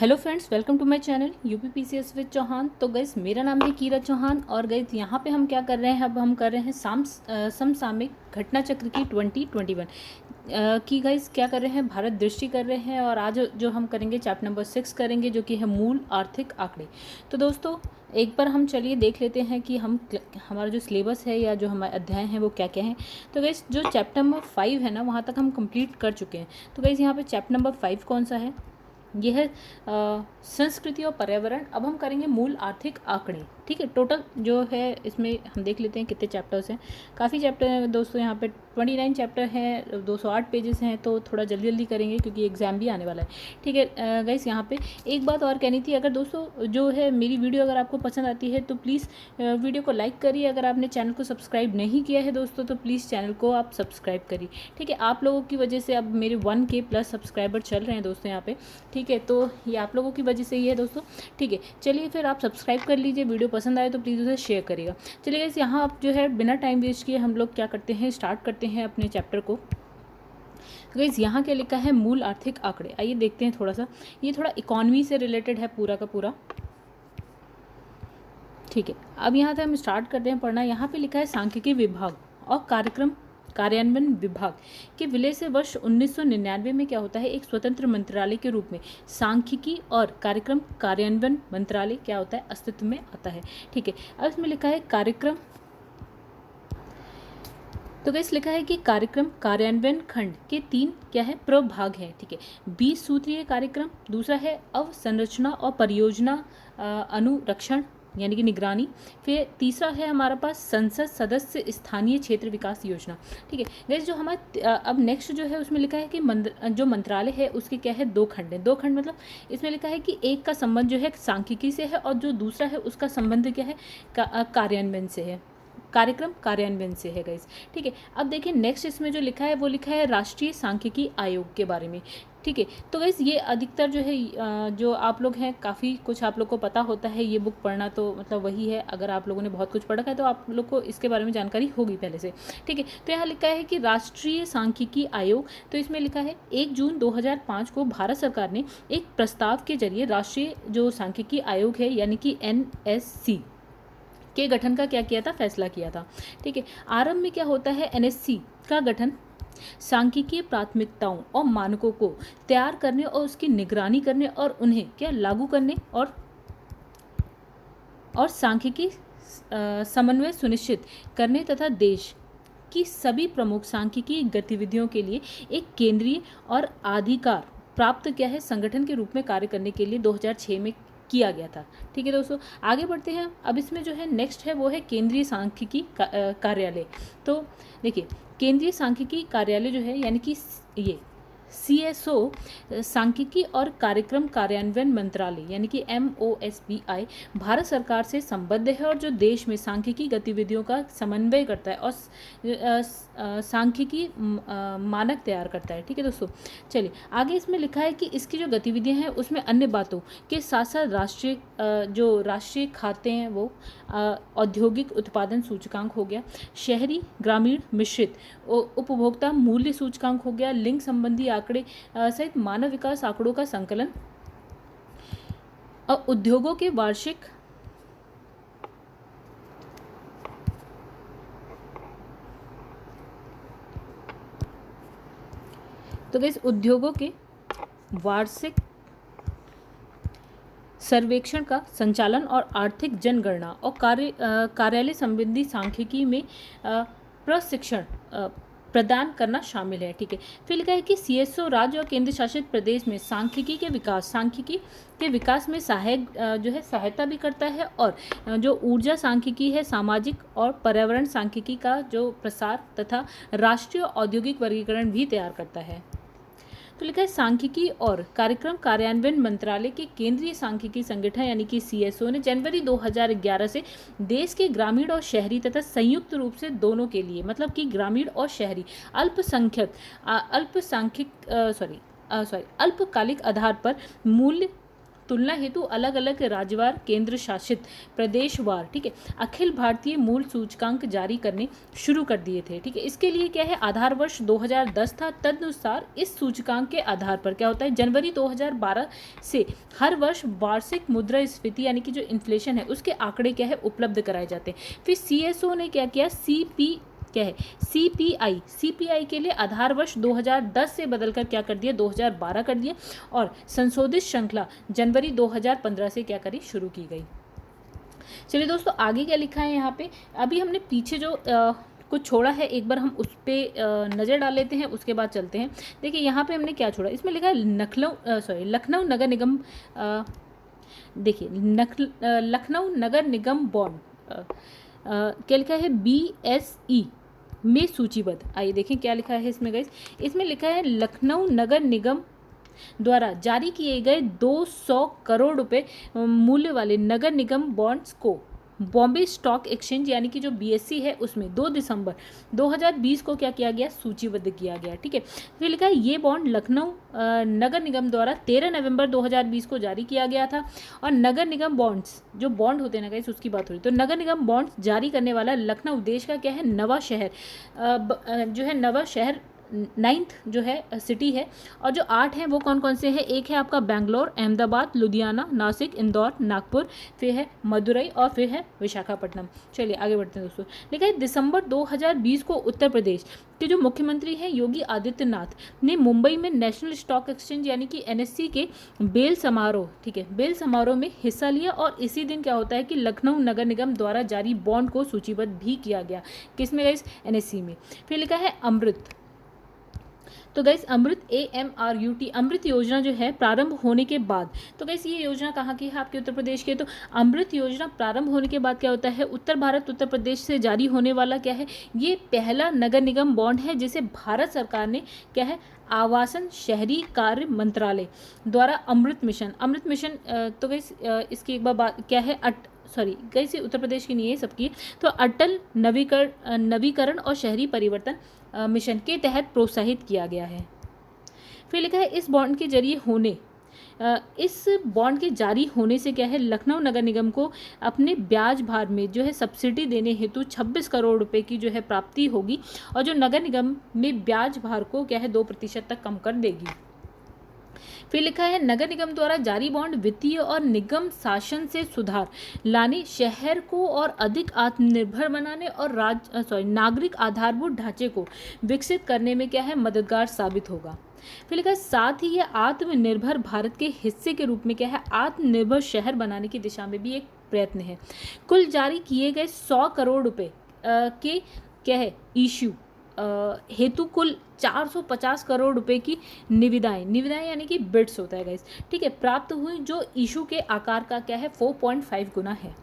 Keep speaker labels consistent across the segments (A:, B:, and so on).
A: Hello friends, welcome to my channel UPPCS with Chauhan. तो guys, मेरा नाम है कीरत चौहान और गाइस यहाँ पे हम क्या कर रहे हैं, अब हम कर रहे हैं समसामयिक घटना चक्र की 2021 की। गाइस क्या कर रहे हैं, भारत दृष्टि कर रहे हैं। और आज जो हम करेंगे चैप्टर नंबर 6 करेंगे, जो कि है मूल आर्थिक आंकड़े। तो दोस्तों, एक बार हम चलिए देख लेते हैं कि हमारा जो सिलेबस है या जो हमारे अध्याय हैं वो क्या क्या हैं। तो गाइस, जो चैप्टर नंबर 5 है ना, वहाँ तक हम कंप्लीट कर चुके हैं। तो गाइस, यहाँ पे चैप्टर नंबर 5 कौन सा है? यह है संस्कृति और पर्यावरण। अब हम करेंगे मूल आर्थिक आंकड़े। ठीक है, टोटल जो है इसमें हम देख लेते हैं कितने चैप्टर्स हैं। काफ़ी चैप्टर हैं दोस्तों, यहाँ पे 29 चैप्टर हैं, 208 पेजेस हैं। तो थोड़ा जल्दी जल्दी करेंगे क्योंकि एग्ज़ाम भी आने वाला है। ठीक है गाइस, यहाँ पे एक बात और कहनी थी। अगर दोस्तों जो है मेरी वीडियो अगर आपको पसंद आती है तो प्लीज़ वीडियो को लाइक करिए। अगर आपने चैनल को सब्सक्राइब नहीं किया है दोस्तों तो प्लीज़ चैनल को आप सब्सक्राइब करिए। ठीक है, आप लोगों की वजह से अब मेरे 1K प्लस सब्सक्राइबर चल रहे हैं दोस्तों यहाँ पे। ठीक है, तो ये आप लोगों की वजह से ही है दोस्तों। ठीक है, चलिए फिर आप सब्सक्राइब कर लीजिए। वीडियो पसंद आए तो प्लीज़ उसे शेयर करिएगा। चलिए गाइस, यहाँ आप जो है बिना टाइम वेस्ट किए हम लोग क्या करते हैं, स्टार्ट करते हैं अपने चैप्टर को। तो गाइस, यहाँ क्या लिखा है, मूल आर्थिक आंकड़े। आइए देखते हैं थोड़ा सा। ये थोड़ा इकोनॉमी से रिलेटेड है पूरा का पूरा। ठीक है, अब यहाँ से हम स्टार्ट करते हैं पढ़ना। यहाँ पे लिखा है सांख्यिकी विभाग और कार्यक्रम कार्यान्वयन विभाग के विलय से वर्ष 1999 में क्या होता है, एक स्वतंत्र मंत्रालय के रूप में सांख्यिकी और कार्यक्रम कार्यान्वयन मंत्रालय क्या होता है, अस्तित्व में आता है। ठीक है, अब इसमें लिखा है कार्यक्रम। तो गाइस, लिखा है कि कार्यक्रम कार्यान्वयन खंड के 3 क्या है, प्रभाग हैं। ठीक है, 20 सूत्रीय कार्यक्रम, दूसरा है अवसंरचना और परियोजना अनुरक्षण यानी कि निगरानी, फिर तीसरा है हमारा पास संसद सदस्य स्थानीय क्षेत्र विकास योजना। ठीक है गाइस, जो हमारा अब नेक्स्ट जो है उसमें लिखा है कि जो मंत्रालय है उसके क्या है, 2 खंड है। 2 खंड मतलब इसमें लिखा है कि एक का संबंध जो है सांख्यिकी से है और जो दूसरा है उसका संबंध क्या है, कार्यान्वयन से है, कार्यक्रम कार्यान्वयन से है गाइस। ठीक है, अब देखिए नेक्स्ट इसमें जो लिखा है वो लिखा है राष्ट्रीय सांख्यिकी आयोग के बारे में। ठीक है, तो गाइस ये अधिकतर जो है जो आप लोग हैं, काफ़ी कुछ आप लोग को पता होता है। ये बुक पढ़ना तो मतलब वही है, अगर आप लोगों ने बहुत कुछ पढ़ा है तो आप लोग को इसके बारे में जानकारी होगी पहले से। ठीक है, तो यहाँ लिखा है कि राष्ट्रीय सांख्यिकी आयोग, तो इसमें लिखा है 1 जून 2005 को भारत सरकार ने एक प्रस्ताव के जरिए राष्ट्रीय जो सांख्यिकी आयोग है यानी कि NSC के गठन का क्या किया था, फैसला किया था। ठीक है, आरंभ में क्या होता है, NSC का गठन सांख्यिकीय प्राथमिकताओं और मानकों को तैयार करने और उसकी निगरानी करने और उन्हें क्या लागू करने और सांख्यिकी समन्वय सुनिश्चित करने तथा देश की सभी प्रमुख सांख्यिकी गतिविधियों के लिए एक केंद्रीय और अधिकार प्राप्त क्या है संगठन के रूप में कार्य करने के लिए 2006 में किया गया था। ठीक है दोस्तों, आगे बढ़ते हैं। अब इसमें जो है नेक्स्ट है वो है केंद्रीय सांख्यिकी कार्यालय। तो देखिए, केंद्रीय सांख्यिकी कार्यालय जो है यानी कि ये CSO सांख्यिकी और कार्यक्रम कार्यान्वयन मंत्रालय यानी कि MOSBI भारत सरकार से संबद्ध है और जो देश में सांख्यिकी गतिविधियों का समन्वय करता है और सांख्यिकी मानक तैयार करता है। ठीक है दोस्तों, चलिए आगे इसमें लिखा है कि इसकी जो गतिविधियां हैं उसमें अन्य बातों के साथ साथ जो राष्ट्रीय खाते हैं वो औद्योगिक उत्पादन सूचकांक हो गया, शहरी ग्रामीण मिश्रित उपभोक्ता मूल्य सूचकांक हो गया, लिंग संबंधी आंकड़े सहित मानव विकास आंकड़ों का संकलन और उद्योगों के वार्षिक तो गाइस उद्योगों के वार्षिक सर्वेक्षण का संचालन और आर्थिक जनगणना और कार्यालय संबंधी सांख्यिकी में प्रशिक्षण प्रदान करना शामिल है। ठीक है, फिर लिखा है कि CSO राज्य और केंद्र शासित प्रदेश में सांख्यिकी के विकास में सहायक जो है सहायता भी करता है और जो ऊर्जा सांख्यिकी है, सामाजिक और पर्यावरण सांख्यिकी का जो प्रसार तथा राष्ट्रीय औद्योगिक वर्गीकरण भी तैयार करता है। तो लिखा है सांख्यिकी और कार्यक्रम कार्यान्वयन मंत्रालय के केंद्रीय सांख्यिकी संगठन यानी कि CSO ने जनवरी 2011 से देश के ग्रामीण और शहरी तथा संयुक्त रूप से दोनों के लिए मतलब कि ग्रामीण और शहरी अल्पकालिक आधार पर मूल्य तुलना हेतु अलग अलग राज्यवार, केंद्र शासित प्रदेशवार, ठीक है, अखिल भारतीय मूल सूचकांक जारी करने शुरू कर दिए थे, ठीक है। इसके लिए क्या है, आधार वर्ष 2010 था। तदनुसार इस सूचकांक के आधार पर क्या होता है, जनवरी 2012 से हर वर्ष वार्षिक मुद्रास्फीति यानी कि जो इन्फ्लेशन है उसके आंकड़े क्या है उपलब्ध कराए जाते हैं। फिर सीएसओ ने क्या किया, क्या है सीपीआई के लिए आधार वर्ष 2010 से बदलकर क्या कर दिया, 2012 कर दिया, और संशोधित श्रृंखला जनवरी 2015 से क्या करी, शुरू की गई। चलिए दोस्तों, आगे क्या लिखा है यहाँ पे, अभी हमने पीछे जो कुछ छोड़ा है एक बार हम उस पर नज़र डाल लेते हैं, उसके बाद चलते हैं। देखिए यहाँ पे हमने क्या छोड़ा, इसमें लिखा है लखनऊ नगर निगम, देखिए लखनऊ नगर निगम बॉन्ड क्या लिखा है, BSE में सूचीबद्ध। आइए देखें क्या लिखा है इसमें गाइस, इसमें लिखा है लखनऊ नगर निगम द्वारा जारी किए गए 200 करोड़ रुपए मूल्य वाले नगर निगम बॉन्ड्स को बॉम्बे स्टॉक एक्सचेंज यानी कि जो BSE है उसमें 2 दिसंबर 2020 को क्या किया गया, सूचीबद्ध किया गया, ठीक है। फिर लिखा है ये बॉन्ड लखनऊ नगर निगम द्वारा 13 नवंबर 2020 को जारी किया गया था। और नगर निगम बॉन्ड्स जो बॉन्ड होते हैं ना गाइस, उसकी बात हो रही, तो नगर निगम बॉन्ड्स जारी करने वाला लखनऊ देश का क्या है, नवा शहर जो है, नवा शहर 9th जो है सिटी है। और जो 8 हैं वो कौन कौन से हैं, एक है आपका बेंगलोर, अहमदाबाद, लुधियाना, नासिक, इंदौर, नागपुर, फिर है मदुरई और फिर है विशाखापट्टनम। चलिए आगे बढ़ते हैं दोस्तों। लिखा है दिसंबर 2020 को उत्तर प्रदेश के जो मुख्यमंत्री हैं योगी आदित्यनाथ ने मुंबई में नेशनल स्टॉक एक्सचेंज यानी कि NSE के बेल समारोह, ठीक है, बेल समारोह में हिस्सा लिया। और इसी दिन क्या होता है कि लखनऊ नगर निगम द्वारा जारी बॉन्ड को सूचीबद्ध भी किया गया, किसमें गाइस, NSE में। फिर लिखा है अमृत, तो गाइस अमृत AMRUT अमृत योजना जो है प्रारंभ होने के बाद, तो गाइस ये योजना कहाँ की है, आपके उत्तर प्रदेश की है। तो अमृत योजना प्रारंभ होने के बाद क्या होता है, उत्तर प्रदेश से जारी होने वाला क्या है, ये पहला नगर निगम बॉन्ड है जिसे भारत सरकार ने क्या है, आवासन शहरी कार्य मंत्रालय द्वारा अमृत मिशन तो गाइस इसकी एक बार बात क्या है, गाइस उत्तर प्रदेश की नहीं है, सबकी। तो अटल नवीकरण और शहरी परिवर्तन मिशन के तहत प्रोत्साहित किया गया है। फिर लिखा है इस बॉन्ड के जारी होने से क्या है, लखनऊ नगर निगम को अपने ब्याज भार में जो है सब्सिडी देने हेतु 26 करोड़ रुपए की जो है प्राप्ति होगी। और जो नगर निगम में ब्याज भार को क्या है 2% तक कम कर देगी। फिर लिखा है नगर निगम द्वारा जारी बॉन्ड वित्तीय और निगम शासन से सुधार लाने, शहर को और अधिक आत्मनिर्भर बनाने और नागरिक आधारभूत ढांचे को विकसित करने में क्या है, मददगार साबित होगा। फिर लिखा है साथ ही यह आत्मनिर्भर भारत के हिस्से के रूप में क्या है, आत्मनिर्भर शहर बनाने की दिशा में भी एक प्रयत्न है। कुल जारी किए गए 100 करोड़ रुपए के क्या है इश्यू हेतु कुल 450 करोड़ रुपए की निविदाएं यानी कि बिड्स होता है गाइस, ठीक है, प्राप्त हुई, जो इशू के आकार का क्या है 4.5 गुना है।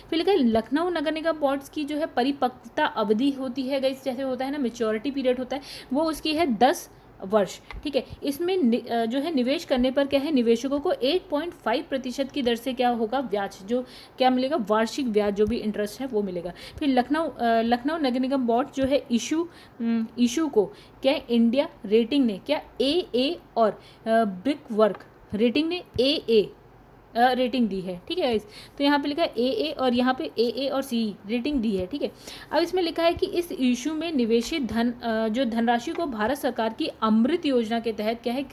A: फिर लिखा है लखनऊ नगर निगम बॉन्ड्स की जो है परिपक्वता अवधि होती है गाइस, जैसे होता है ना मैच्योरिटी पीरियड होता है, वो उसकी है 10 वर्ष, ठीक है। इसमें जो है निवेश करने पर क्या है, निवेशकों को 8.5% की दर से क्या होगा, ब्याज जो क्या मिलेगा, वार्षिक ब्याज जो भी इंटरेस्ट है वो मिलेगा। फिर लखनऊ नगर निगम बॉन्ड जो है इशू को क्या इंडिया रेटिंग ने क्या AA और ब्रिक वर्क रेटिंग ने AA रेटिंग दी है, ठीक है गाइस। तो यहाँ पे लिखा है AA और यहाँ पे AA और CE रेटिंग दी है, ठीक है। अब इसमें लिखा है कि इस इशू में निवेशित जो धनराशि को भारत सरकार की अमृत योजना के तहत क्या है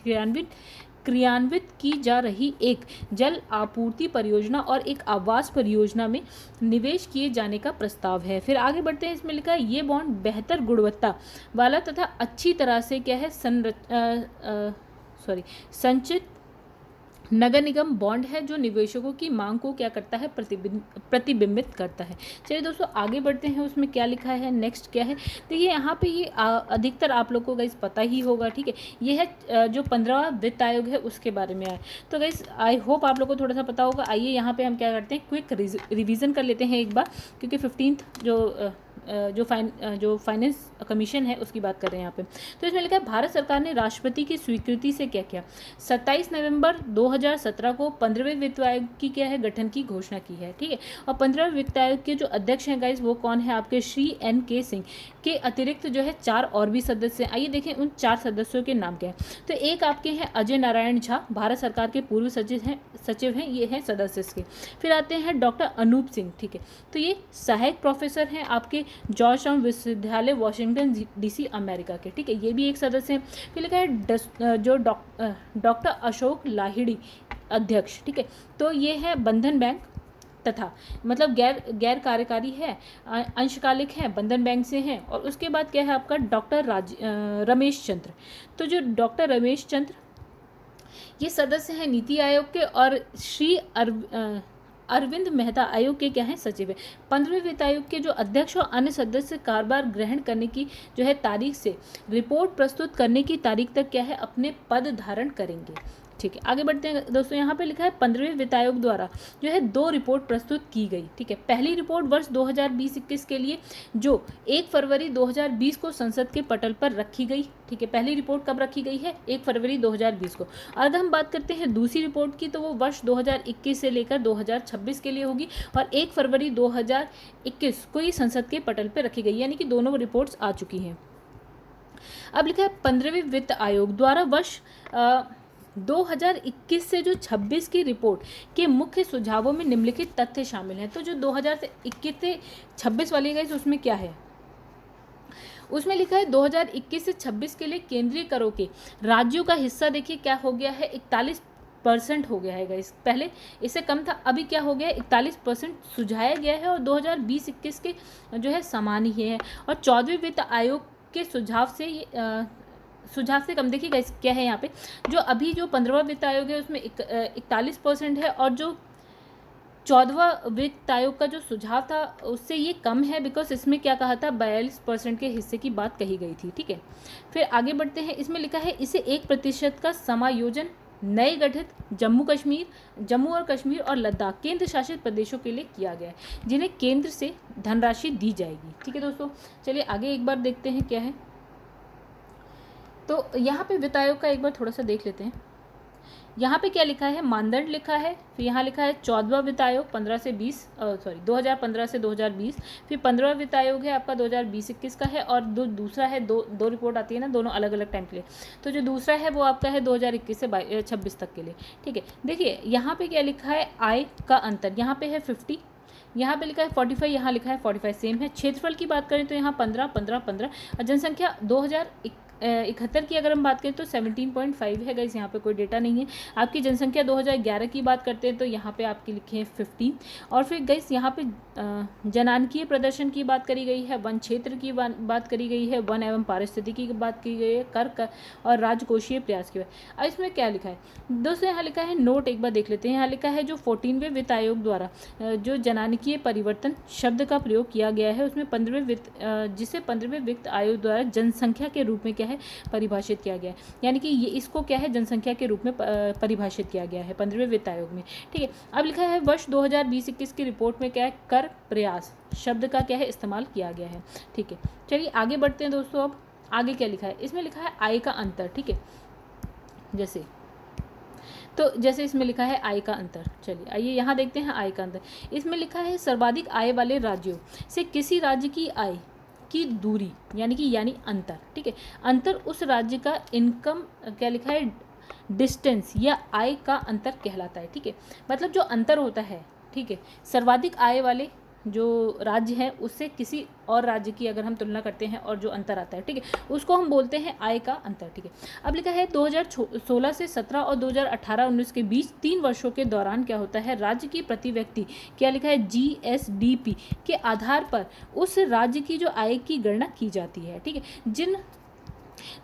A: क्रियान्वित की जा रही एक जल आपूर्ति परियोजना और एक आवास परियोजना में निवेश किए जाने का प्रस्ताव है। फिर आगे बढ़ते हैं, इसमें लिखा है ये बॉन्ड बेहतर गुणवत्ता वाला तथा अच्छी तरह से क्या है संचित नगर निगम बॉन्ड है, जो निवेशकों की मांग को क्या करता है, प्रतिबिंबित करता है। चलिए दोस्तों आगे बढ़ते हैं, उसमें क्या लिखा है, नेक्स्ट क्या है। देखिए यहाँ पे ये अधिकतर आप लोग को गाइस पता ही होगा, ठीक है। ये है जो 15वां वित्त आयोग है उसके बारे में आया, तो गाइस आई होप आप लोग को थोड़ा सा पता होगा। आइए यहाँ पे हम क्या करते हैं, क्विक रिवीजन कर लेते हैं एक बार, क्योंकि 15th जो जो फाइनेंस कमीशन है उसकी बात कर रहे हैं यहाँ पे। तो इसमें लिखा है भारत सरकार ने राष्ट्रपति की स्वीकृति से क्या किया, 27 नवंबर 2017 को 15वें वित्त आयोग की क्या है गठन की घोषणा की है, ठीक है। और 15वें वित्त आयोग के जो अध्यक्ष हैं गाइस वो कौन है आपके, श्री NK सिंह के अतिरिक्त जो है 4 और भी सदस्य हैं। आइए देखें उन 4 सदस्यों के नाम क्या है। तो एक आपके हैं अजय नारायण झा, भारत सरकार के पूर्व सचिव हैं, ये हैं सदस्य इसके। फिर आते हैं डॉक्टर अनूप सिंह, ठीक है, तो ये सहायक प्रोफेसर हैं आपके जॉर्ज टाउन विश्वविद्यालय वाशिंगटन DC अमेरिका के, ठीक है, ये भी एक सदस्य हैं। फिर लिखा है जो डॉक्टर अशोक लाहिड़ी अध्यक्ष, ठीक है, तो ये है बंधन बैंक तथा मतलब गैर कार्यकारी है, अंशकालिक है, बंधन बैंक से हैं। और उसके बाद क्या है आपका डॉक्टर रमेश चंद्र, तो जो डॉक्टर रमेश चंद्र ये सदस्य हैं नीति आयोग के, और श्री अरविंद मेहता आयोग के क्या हैं सचिव है। 15वें वित्त आयोग के जो अध्यक्ष और अन्य सदस्य कार्यभार ग्रहण करने की जो है तारीख से रिपोर्ट प्रस्तुत करने की तारीख तक क्या है अपने पद धारण करेंगे, ठीक है। आगे बढ़ते हैं दोस्तों, यहाँ पे लिखा है 15वें वित्त आयोग द्वारा जो है 2 रिपोर्ट प्रस्तुत की गई, ठीक है। पहली रिपोर्ट वर्ष 2020-21 के लिए जो 1 फरवरी 2020 को संसद के पटल पर रखी गई, ठीक है। पहली रिपोर्ट कब रखी गई है, 1 फरवरी 2020 को। अगर हम बात करते हैं दूसरी रिपोर्ट की तो वो वर्ष 2021 से लेकर 2026 के लिए होगी, और 1 फरवरी 2021 को ही संसद के पटल पर रखी गई, यानी कि दोनों रिपोर्ट्स आ चुकी हैं। अब लिखा है 15वें वित्त आयोग द्वारा वर्ष 2021 से जो 26 की रिपोर्ट के मुख्य सुझावों में निम्नलिखित तथ्य शामिल हैं। तो जो 2021 से 26 वाली गई उसमें क्या है, उसमें लिखा है 2021 से 26 के लिए केंद्रीय करों के राज्यों का हिस्सा देखिए क्या हो गया है, 41% हो गया है गाइस। पहले इससे कम था, अभी क्या हो गया है 41% सुझाया गया है, और 2020-21 के जो है समान ही है। और 14वें वित्त आयोग के सुझाव से कम देखिएगा क्या है यहाँ पे, जो अभी जो 15वां वित्त आयोग है उसमें 41% है, और जो 14वां वित्त आयोग का जो सुझाव था उससे ये कम है, बिकॉज इसमें क्या कहा था 42% के हिस्से की बात कही गई थी, ठीक है। फिर आगे बढ़ते हैं, इसमें लिखा है इसे 1% का समायोजन नए गठित जम्मू और कश्मीर और लद्दाख केंद्र शासित प्रदेशों के लिए किया गया है, जिन्हें केंद्र से धनराशि दी जाएगी, ठीक है दोस्तों। चलिए आगे एक बार देखते हैं क्या है। तो यहाँ पे वित्त आयोग का एक बार थोड़ा सा देख लेते हैं। यहाँ पे क्या लिखा है, मानदंड लिखा है, फिर यहाँ लिखा है 14वां वित्त आयोग 2015 से 2020, फिर 15वां वित्त आयोग है आपका 2020-21 का है, और दूसरा है दो रिपोर्ट आती है ना, दोनों अलग अलग टाइम के लिए। तो जो दूसरा है वो आपका है 2021 से 26 तक के लिए, ठीक है। देखिए यहाँ पे क्या लिखा है, आय का अंतर यहाँ पे है 50, यहाँ पे लिखा है 45, यहाँ लिखा है 45, सेम है। क्षेत्रफल की बात करें तो यहाँ 15 और जनसंख्या 2071 की अगर हम बात करें तो 17.5 है गाइस, यहाँ पे कोई डेटा नहीं है। आपकी जनसंख्या 2011 की बात करते हैं तो यहाँ पे आपकी लिखे हैं 15। और फिर गाइस यहाँ पे जनानकीय प्रदर्शन की बात करी गई है, वन क्षेत्र की बात करी गई है, वन एवं पारिस्थितिकी की बात की गई है, कर और राजकोषीय प्रयास की बात। अब इसमें क्या लिखा है दोस्तों, यहाँ लिखा है नोट, एक बार देख लेते हैं। यहाँ लिखा है जो 14वें वित्त आयोग द्वारा जो जनानकीय परिवर्तन शब्द का प्रयोग किया गया है उसमें 15वें वित्त आयोग द्वारा जनसंख्या के रूप में क्या है परिभाषित किया गया है, यानी कि ये इसको क्या है जनसंख्या के रूप में परिभाषित किया गया है 15वें वित्त आयोग में, ठीक है। अब लिखा है वर्ष 2020-21 की रिपोर्ट में क्या है कर प्रयास शब्द का क्या है इस्तेमाल किया गया है, ठीक है। चलिए आगे बढ़ते हैं दोस्तों। अब आगे क्या लिखा है, इसमें लिखा है आय का अंतर, ठीक है। जैसे इसमें लिखा है आय का अंतर, चलिए आइए यहाँ देखते हैं आय का अंतर। इसमें लिखा है सर्वाधिक आय वाले राज्यों से किसी राज्य की आय की दूरी यानी अंतर, ठीक है। अंतर उस राज्य का इनकम क्या लिखा है डिस्टेंस या आय का अंतर कहलाता है, ठीक है। मतलब जो अंतर होता है, ठीक है, सर्वाधिक आय वाले जो राज्य है उससे किसी और राज्य की अगर हम तुलना करते हैं और जो अंतर आता है, ठीक है, उसको हम बोलते हैं आय का अंतर, ठीक है। अब लिखा है 2016 से 17 और 2018-19 के बीच 3 वर्षों के दौरान क्या होता है राज्य की प्रति व्यक्ति क्या लिखा है GSDP के आधार पर उस राज्य की जो आय की गणना की जाती है, ठीक है।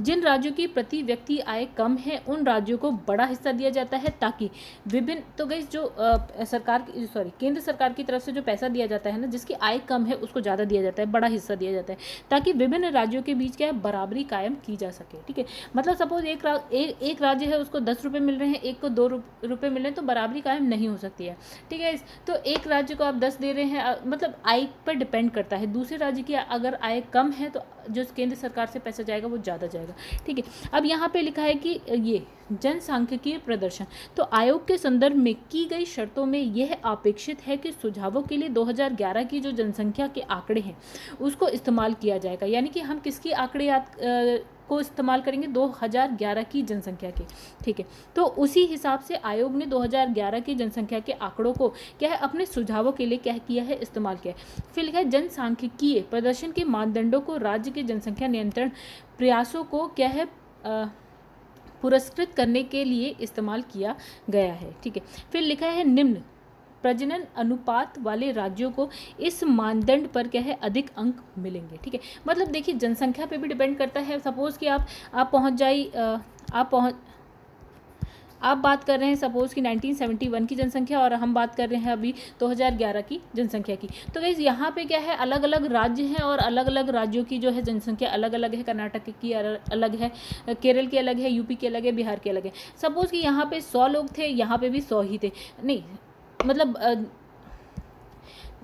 A: जिन राज्यों की प्रति व्यक्ति आय कम है उन राज्यों को बड़ा हिस्सा दिया जाता है, ताकि विभिन्न, तो गई जो केंद्र सरकार की तरफ से जो पैसा दिया जाता है ना, जिसकी आय कम है उसको ज़्यादा दिया जाता है, बड़ा हिस्सा दिया जाता है, ताकि विभिन्न राज्यों के बीच क्या है, बराबरी कायम की जा सके। ठीक है, मतलब सपोज एक राज्य है उसको 10 रुपये मिल रहे हैं, एक को 2 रुपये मिल रहे हैं, तो बराबरी कायम नहीं हो सकती है। ठीक है, तो एक राज्य को आप 10 दे रहे हैं, मतलब आय पर डिपेंड करता है। दूसरे राज्य की अगर आय कम है तो जो केंद्र सरकार से पैसा जाएगा वो ज़्यादा जाएगा। ठीक है, अब यहाँ पे लिखा है कि ये जनसांख्यिकीय प्रदर्शन, तो आयोग के संदर्भ में की गई शर्तों में यह अपेक्षित है कि सुझावों के लिए 2011 की जो जनसंख्या के आंकड़े हैं उसको इस्तेमाल किया जाएगा। यानी कि हम किसकी आंकड़े को इस्तेमाल करेंगे, 2011 की जनसंख्या के। ठीक है, तो उसी हिसाब से आयोग ने 2011 की जनसंख्या के आंकड़ों को क्या है, अपने सुझावों के लिए क्या किया है, इस्तेमाल किया है। फिर लिखा है जनसांख्यिकीय प्रदर्शन के मानदंडों को राज्य के जनसंख्या नियंत्रण प्रयासों को क्या है, पुरस्कृत करने के लिए इस्तेमाल किया गया है। ठीक है, फिर लिखा है निम्न प्रजनन अनुपात वाले राज्यों को इस मानदंड पर क्या है, अधिक अंक मिलेंगे। ठीक है, मतलब देखिए जनसंख्या पे भी डिपेंड करता है। सपोज कि आप बात कर रहे हैं सपोज कि 1971 की जनसंख्या और हम बात कर रहे हैं अभी 2011 की जनसंख्या की, तो गाइस यहाँ पे क्या है, अलग अलग राज्य हैं और अलग अलग राज्यों की जो है जनसंख्या अलग अलग है। कर्नाटक की अलग है, केरल की अलग है, यूपी की अलग है, बिहार की अलग है। सपोज कि यहाँ पे 100 लोग थे, यहाँ पे भी 100 ही थे, नहीं मतलब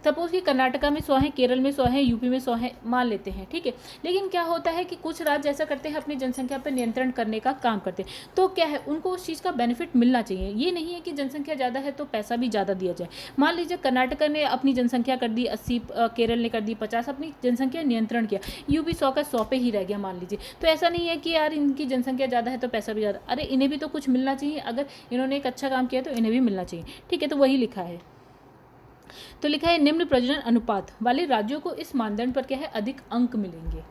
A: सपोज कि कर्नाटका में 100 है, केरल में 100 है, यूपी में 100 है, मान लेते हैं। ठीक है, लेकिन क्या होता है कि कुछ राज्य ऐसा करते हैं, अपनी जनसंख्या पर नियंत्रण करने का काम करते हैं, तो क्या है, उनको उस चीज़ का बेनिफिट मिलना चाहिए। ये नहीं है कि जनसंख्या ज़्यादा है तो पैसा भी ज़्यादा दिया जाए। मान लीजिए कर्नाटका ने अपनी जनसंख्या कर दी 80, केरल ने कर दी 50, अपनी जनसंख्या नियंत्रण किया, यूपी 100 का 100 पे ही रह गया मान लीजिए, तो ऐसा नहीं है कि यार इनकी जनसंख्या ज़्यादा है तो पैसा भी ज़्यादा, अरे इन्हें भी तो कुछ मिलना चाहिए। अगर इन्होंने एक अच्छा काम किया तो इन्हें भी मिलना चाहिए। ठीक है, तो वही लिखा है। तो लिखा है निम्न प्रजनन अनुपात वाले राज्यों को इस मानदंड पर क्या है, अधिक अंक मिलेंगे,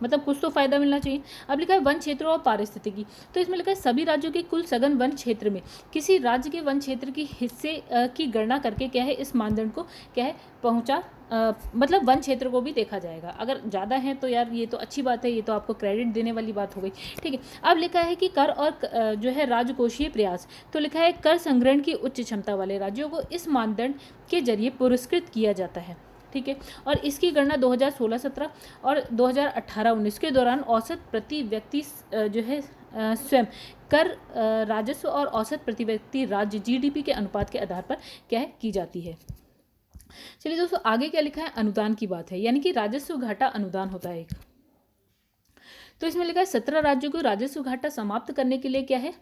A: मतलब कुछ तो फायदा मिलना चाहिए। अब लिखा है वन क्षेत्र और पारिस्थितिकी, तो इसमें लिखा है सभी राज्यों के कुल सघन वन क्षेत्र में किसी राज्य के वन क्षेत्र की हिस्से की गणना करके क्या है, इस मानदंड को क्या है पहुंचा, मतलब वन क्षेत्र को भी देखा जाएगा। अगर ज़्यादा है तो यार ये तो अच्छी बात है, ये तो आपको क्रेडिट देने वाली बात हो गई। ठीक है, अब लिखा है कि कर और जो है राजकोषीय प्रयास, तो लिखा है कर संग्रहण की उच्च क्षमता वाले राज्यों को इस मानदंड के जरिए पुरस्कृत किया जाता है। ठीक है, और इसकी गणना 2016-17 और 2018-19 के दौरान औसत प्रति व्यक्ति जो है स्वयं कर राजस्व और औसत प्रति व्यक्ति राज्य जीडीपी के अनुपात के आधार पर क्या है की जाती है। चलिए दोस्तों, आगे क्या लिखा है, अनुदान की बात है, यानी कि राजस्व घाटा अनुदान होता है एक। तो इसमें लिखा है 17 राज्यों को राजस्व घाटा समाप्त करने के लिए क्या है,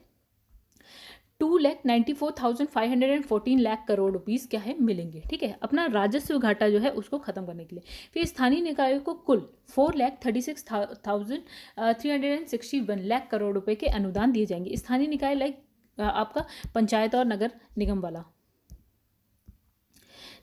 A: 2,94,514 लाख करोड़ रुपीस क्या है मिलेंगे। ठीक है, अपना राजस्व घाटा जो है उसको खत्म करने के लिए। फिर स्थानीय निकायों को कुल 4,36,361 लाख करोड़ रुपए के अनुदान दिए जाएंगे। स्थानीय निकाय लाइक आपका पंचायत और नगर निगम वाला।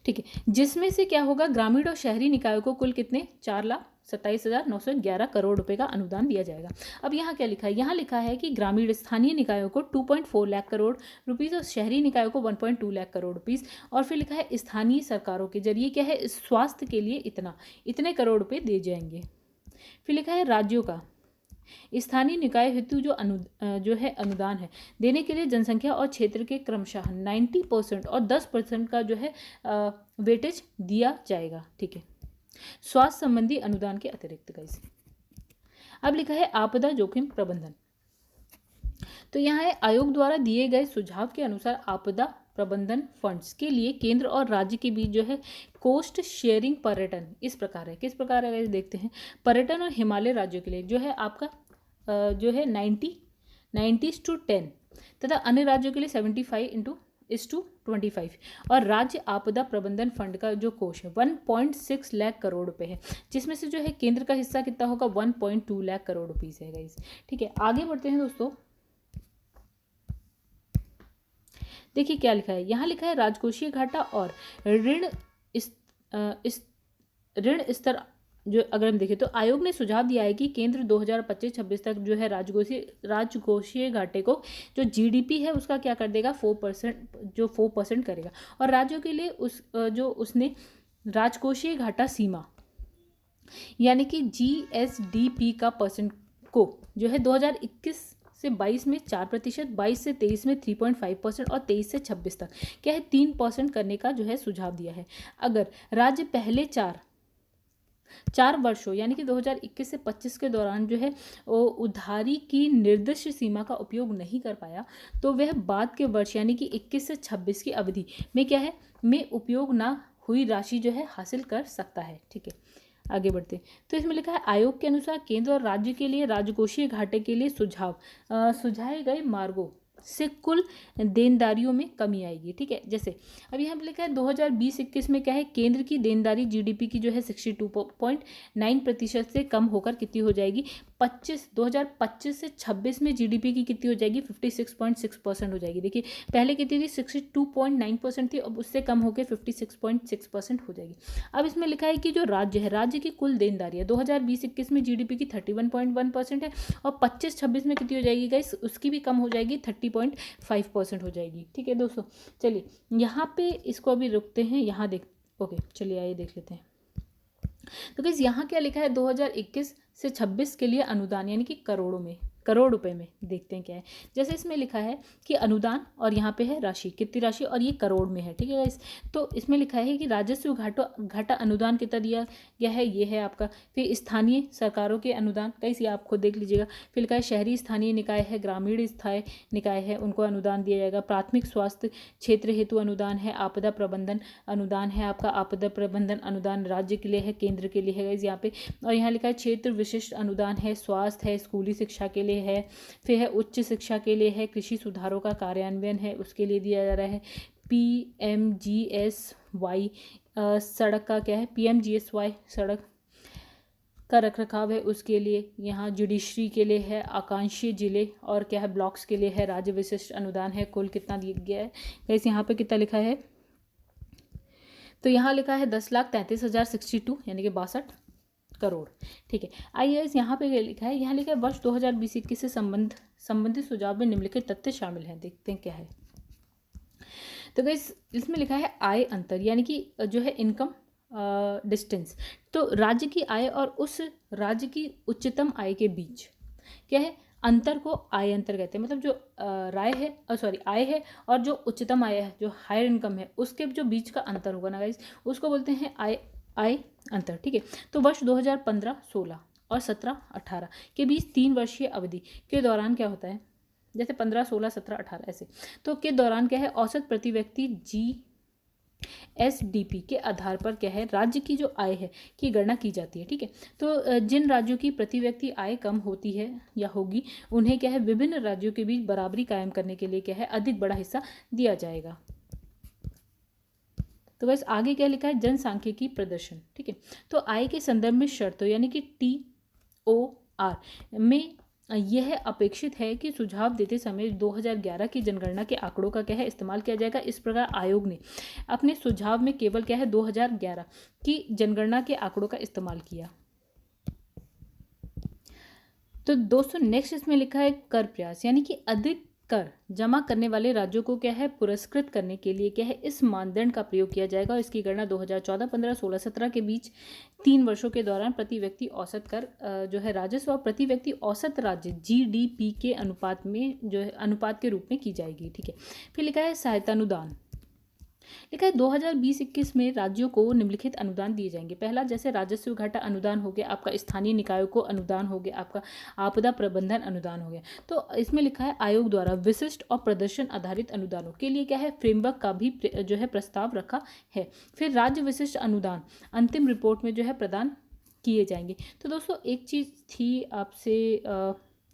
A: ठीक है, जिसमें से क्या होगा, ग्रामीण और शहरी निकायों को कुल कितने, 4,27,911 करोड़ रुपए का अनुदान दिया जाएगा। अब यहाँ क्या लिखा है, यहाँ लिखा है कि ग्रामीण स्थानीय निकायों को 2.4 लाख करोड़ रुपीज़ और शहरी निकायों को 1.2 लाख करोड़ रुपीज़, और फिर लिखा है स्थानीय सरकारों के जरिए क्या है, स्वास्थ्य के लिए इतने करोड़ रुपये दिए जाएंगे। फिर लिखा है राज्यों का स्थानीय निकाय हेतु जो है अनुदान है देने के लिए जनसंख्या और क्षेत्र के क्रमशः 90% और 10% का जो है वेटेज दिया जाएगा। ठीक है, स्वास्थ्य संबंधी अनुदान के अतिरिक्त गाइस। अब लिखा है आपदा जोखिम प्रबंधन, तो यहाँ है आयोग द्वारा दिए गए सुझाव के अनुसार आपदा प्रबंधन फंड्स के लिए केंद्र और राज्य के बीच जो है कोस्ट शेयरिंग पर्यटन इस प्रकार है। किस प्रकार है देखते हैं। पर्यटन और हिमालय राज्यों के लिए जो है आपका जो है 90:10 तथा अन्य राज्यों के लिए 75:25 और राज्य आपदा प्रबंधन फंड का जो कोष है 1.6 लाख करोड़ रुपए है, जिसमें से जो है केंद्र का हिस्सा कितना होगा 1.2 लाख करोड़ रुपीस है गाइस। ठीक है, आगे बढ़ते हैं दोस्तों। देखिए क्या लिखा है, यहाँ लिखा है राजकोषीय घाटा और ऋण स्तर जो अगर हम देखें तो आयोग ने सुझाव दिया है कि केंद्र 2025-26 तक जो है राजकोषीय घाटे को जो जीडीपी है उसका क्या कर देगा 4% करेगा, और राज्यों के लिए उसने राजकोषीय घाटा सीमा यानी कि GSDP का परसेंट को जो है 2021 से 22 में 4%, 22 से 23 में 3.5% और 23 से 26 तक क्या है 3% करने का जो है सुझाव दिया है। अगर राज्य पहले चार वर्षों यानी कि 2021 से 25 के दौरान जो है वो उधारी की निर्दिष्ट सीमा का उपयोग नहीं कर पाया, तो वह बाद के वर्ष यानी कि 21 से 26 की अवधि में क्या है में उपयोग ना हुई राशि जो है हासिल कर सकता है। ठीक है, आगे बढ़ते हैं। तो इसमें लिखा है आयोग के अनुसार केंद्र और राज्य के लिए राजकोषीय घाटे के लिए सुझाए गए मार्गों से कुल देनदारियों में कमी आएगी। ठीक है, जैसे अब यहाँ पे लिखा है 2020-21 में क्या है केंद्र की देनदारी GDP की जो है 62.9% से कम होकर कितनी हो जाएगी 2025 से 26 में GDP की कितनी हो जाएगी 56.6% हो जाएगी। देखिए पहले कितनी थी 62.9% थी, अब उससे कम होकर 56.6% हो जाएगी। अब इसमें लिखा है कि जो राज्य की कुल देनदारी है 2020-21 में GDP की 31.1% है और 25-26 में कितनी हो जाएगी गाइस उसकी भी कम हो जाएगी 30.5% हो जाएगी। ठीक है दोस्तों, चलिए यहाँ पे इसको अभी रुकते हैं, यहाँ देख ओके चलिए आइए देख लेते हैं। तो गाइस यहाँ क्या लिखा है 2021 से 26 के लिए अनुदान यानी कि करोड़ रुपए में देखते हैं क्या है। जैसे इसमें लिखा है कि अनुदान और यहाँ पे है राशि कितनी राशि और ये करोड़ में है। ठीक है गाइस, तो इसमें लिखा है कि राजस्व घाटा अनुदान कितना दिया गया है, ये है आपका। फिर स्थानीय सरकारों के अनुदान गाइस ये आप खुद देख लीजिएगा। फिर लिखा है शहरी स्थानीय निकाय है, ग्रामीण स्थायी निकाय है, उनको अनुदान दिया जाएगा। प्राथमिक स्वास्थ्य क्षेत्र हेतु अनुदान है, आपदा प्रबंधन अनुदान है आपका, आपदा प्रबंधन अनुदान राज्य के लिए है, केंद्र के लिए है गाइस यहाँ पे। और यहाँ लिखा है क्षेत्र विशिष्ट अनुदान है, स्वास्थ्य है, स्कूली शिक्षा के लिए है, फिर है उच्च शिक्षा के लिए है, कृषि सुधारों का कार्यान्वयन है उसके लिए दिया जा रहा है। PMGSY सड़क का क्या है PMGSY सड़क का रखरखाव है उसके लिए। यहाँ जुडिशरी के लिए है, आकांक्षी जिले और क्या है ब्लॉक्स के लिए है। राज्य विशिष्ट अनुदान है, कुल कितना दिया गया है गाइस यहाँ पे कितना लिखा है, तो यहाँ लिखा है 10,33,062 यानी कि 62 करोड़। ठीक है, आइए यहाँ पे लिखा है, यहाँ लिखा है वर्ष 2020-21 से संबंधित सुझाव में निम्नलिखित तथ्य शामिल हैं, देखते हैं क्या है। तो गाइस इसमें लिखा है आय अंतर यानी कि जो है इनकम डिस्टेंस, तो राज्य की आय और उस राज्य की उच्चतम आय के बीच क्या है अंतर को आय अंतर कहते हैं। मतलब जो आय है और जो उच्चतम आय है जो हायर इनकम है उसके जो बीच का अंतर होगा ना गाइस उसको बोलते हैं आय अंतर। ठीक है, तो वर्ष 2015-16 और 17-18 के बीच 3 वर्षीय अवधि के दौरान क्या होता है, जैसे 15, 16, 17, 18 ऐसे, तो के दौरान क्या है औसत प्रति व्यक्ति GSDP के आधार पर क्या है राज्य की जो आय है की गणना की जाती है। ठीक है, तो जिन राज्यों की प्रति व्यक्ति आय कम होती है या होगी उन्हें क्या है विभिन्न राज्यों के बीच बराबरी कायम करने के लिए क्या है अधिक बड़ा हिस्सा दिया जाएगा। तो बस आगे क्या लिखा है जनसांख्यिकी प्रदर्शन। ठीक है, तो आय के संदर्भ में शर्तों यानी कि TOR में यह अपेक्षित है कि सुझाव देते समय 2011 की जनगणना के आंकड़ों का क्या है इस्तेमाल किया जाएगा। इस प्रकार आयोग ने अपने सुझाव में केवल क्या है 2011 की जनगणना के आंकड़ों का इस्तेमाल किया। तो दोस्तों नेक्स्ट इसमें लिखा है कर प्रयास यानी कि अधिक कर जमा करने वाले राज्यों को क्या है पुरस्कृत करने के लिए क्या है इस मानदंड का प्रयोग किया जाएगा और इसकी गणना 2014, 15, 16, 17 के बीच 3 वर्षों के दौरान प्रति व्यक्ति औसत कर जो है राजस्व और प्रति व्यक्ति औसत राज्य GDP के अनुपात में जो है अनुपात के रूप में की जाएगी। ठीक है, फिर लिखा है सहायता अनुदान, लिखा है 2020-21 में राज्यों को निम्नलिखित अनुदान दिए जाएंगे। पहला जैसे राजस्व घाटा अनुदान हो गया आपका, स्थानीय निकायों को अनुदान हो गया आपका, आपदा प्रबंधन अनुदान हो गया। तो इसमें लिखा है आयोग द्वारा विशिष्ट और प्रदर्शन आधारित अनुदानों के लिए क्या है फ्रेमवर्क का भी जो है प्रस्ताव रखा है। फिर राज्य विशिष्ट अनुदान अंतिम रिपोर्ट में जो है प्रदान किए जाएंगे। तो दोस्तों एक चीज़ थी आपसे,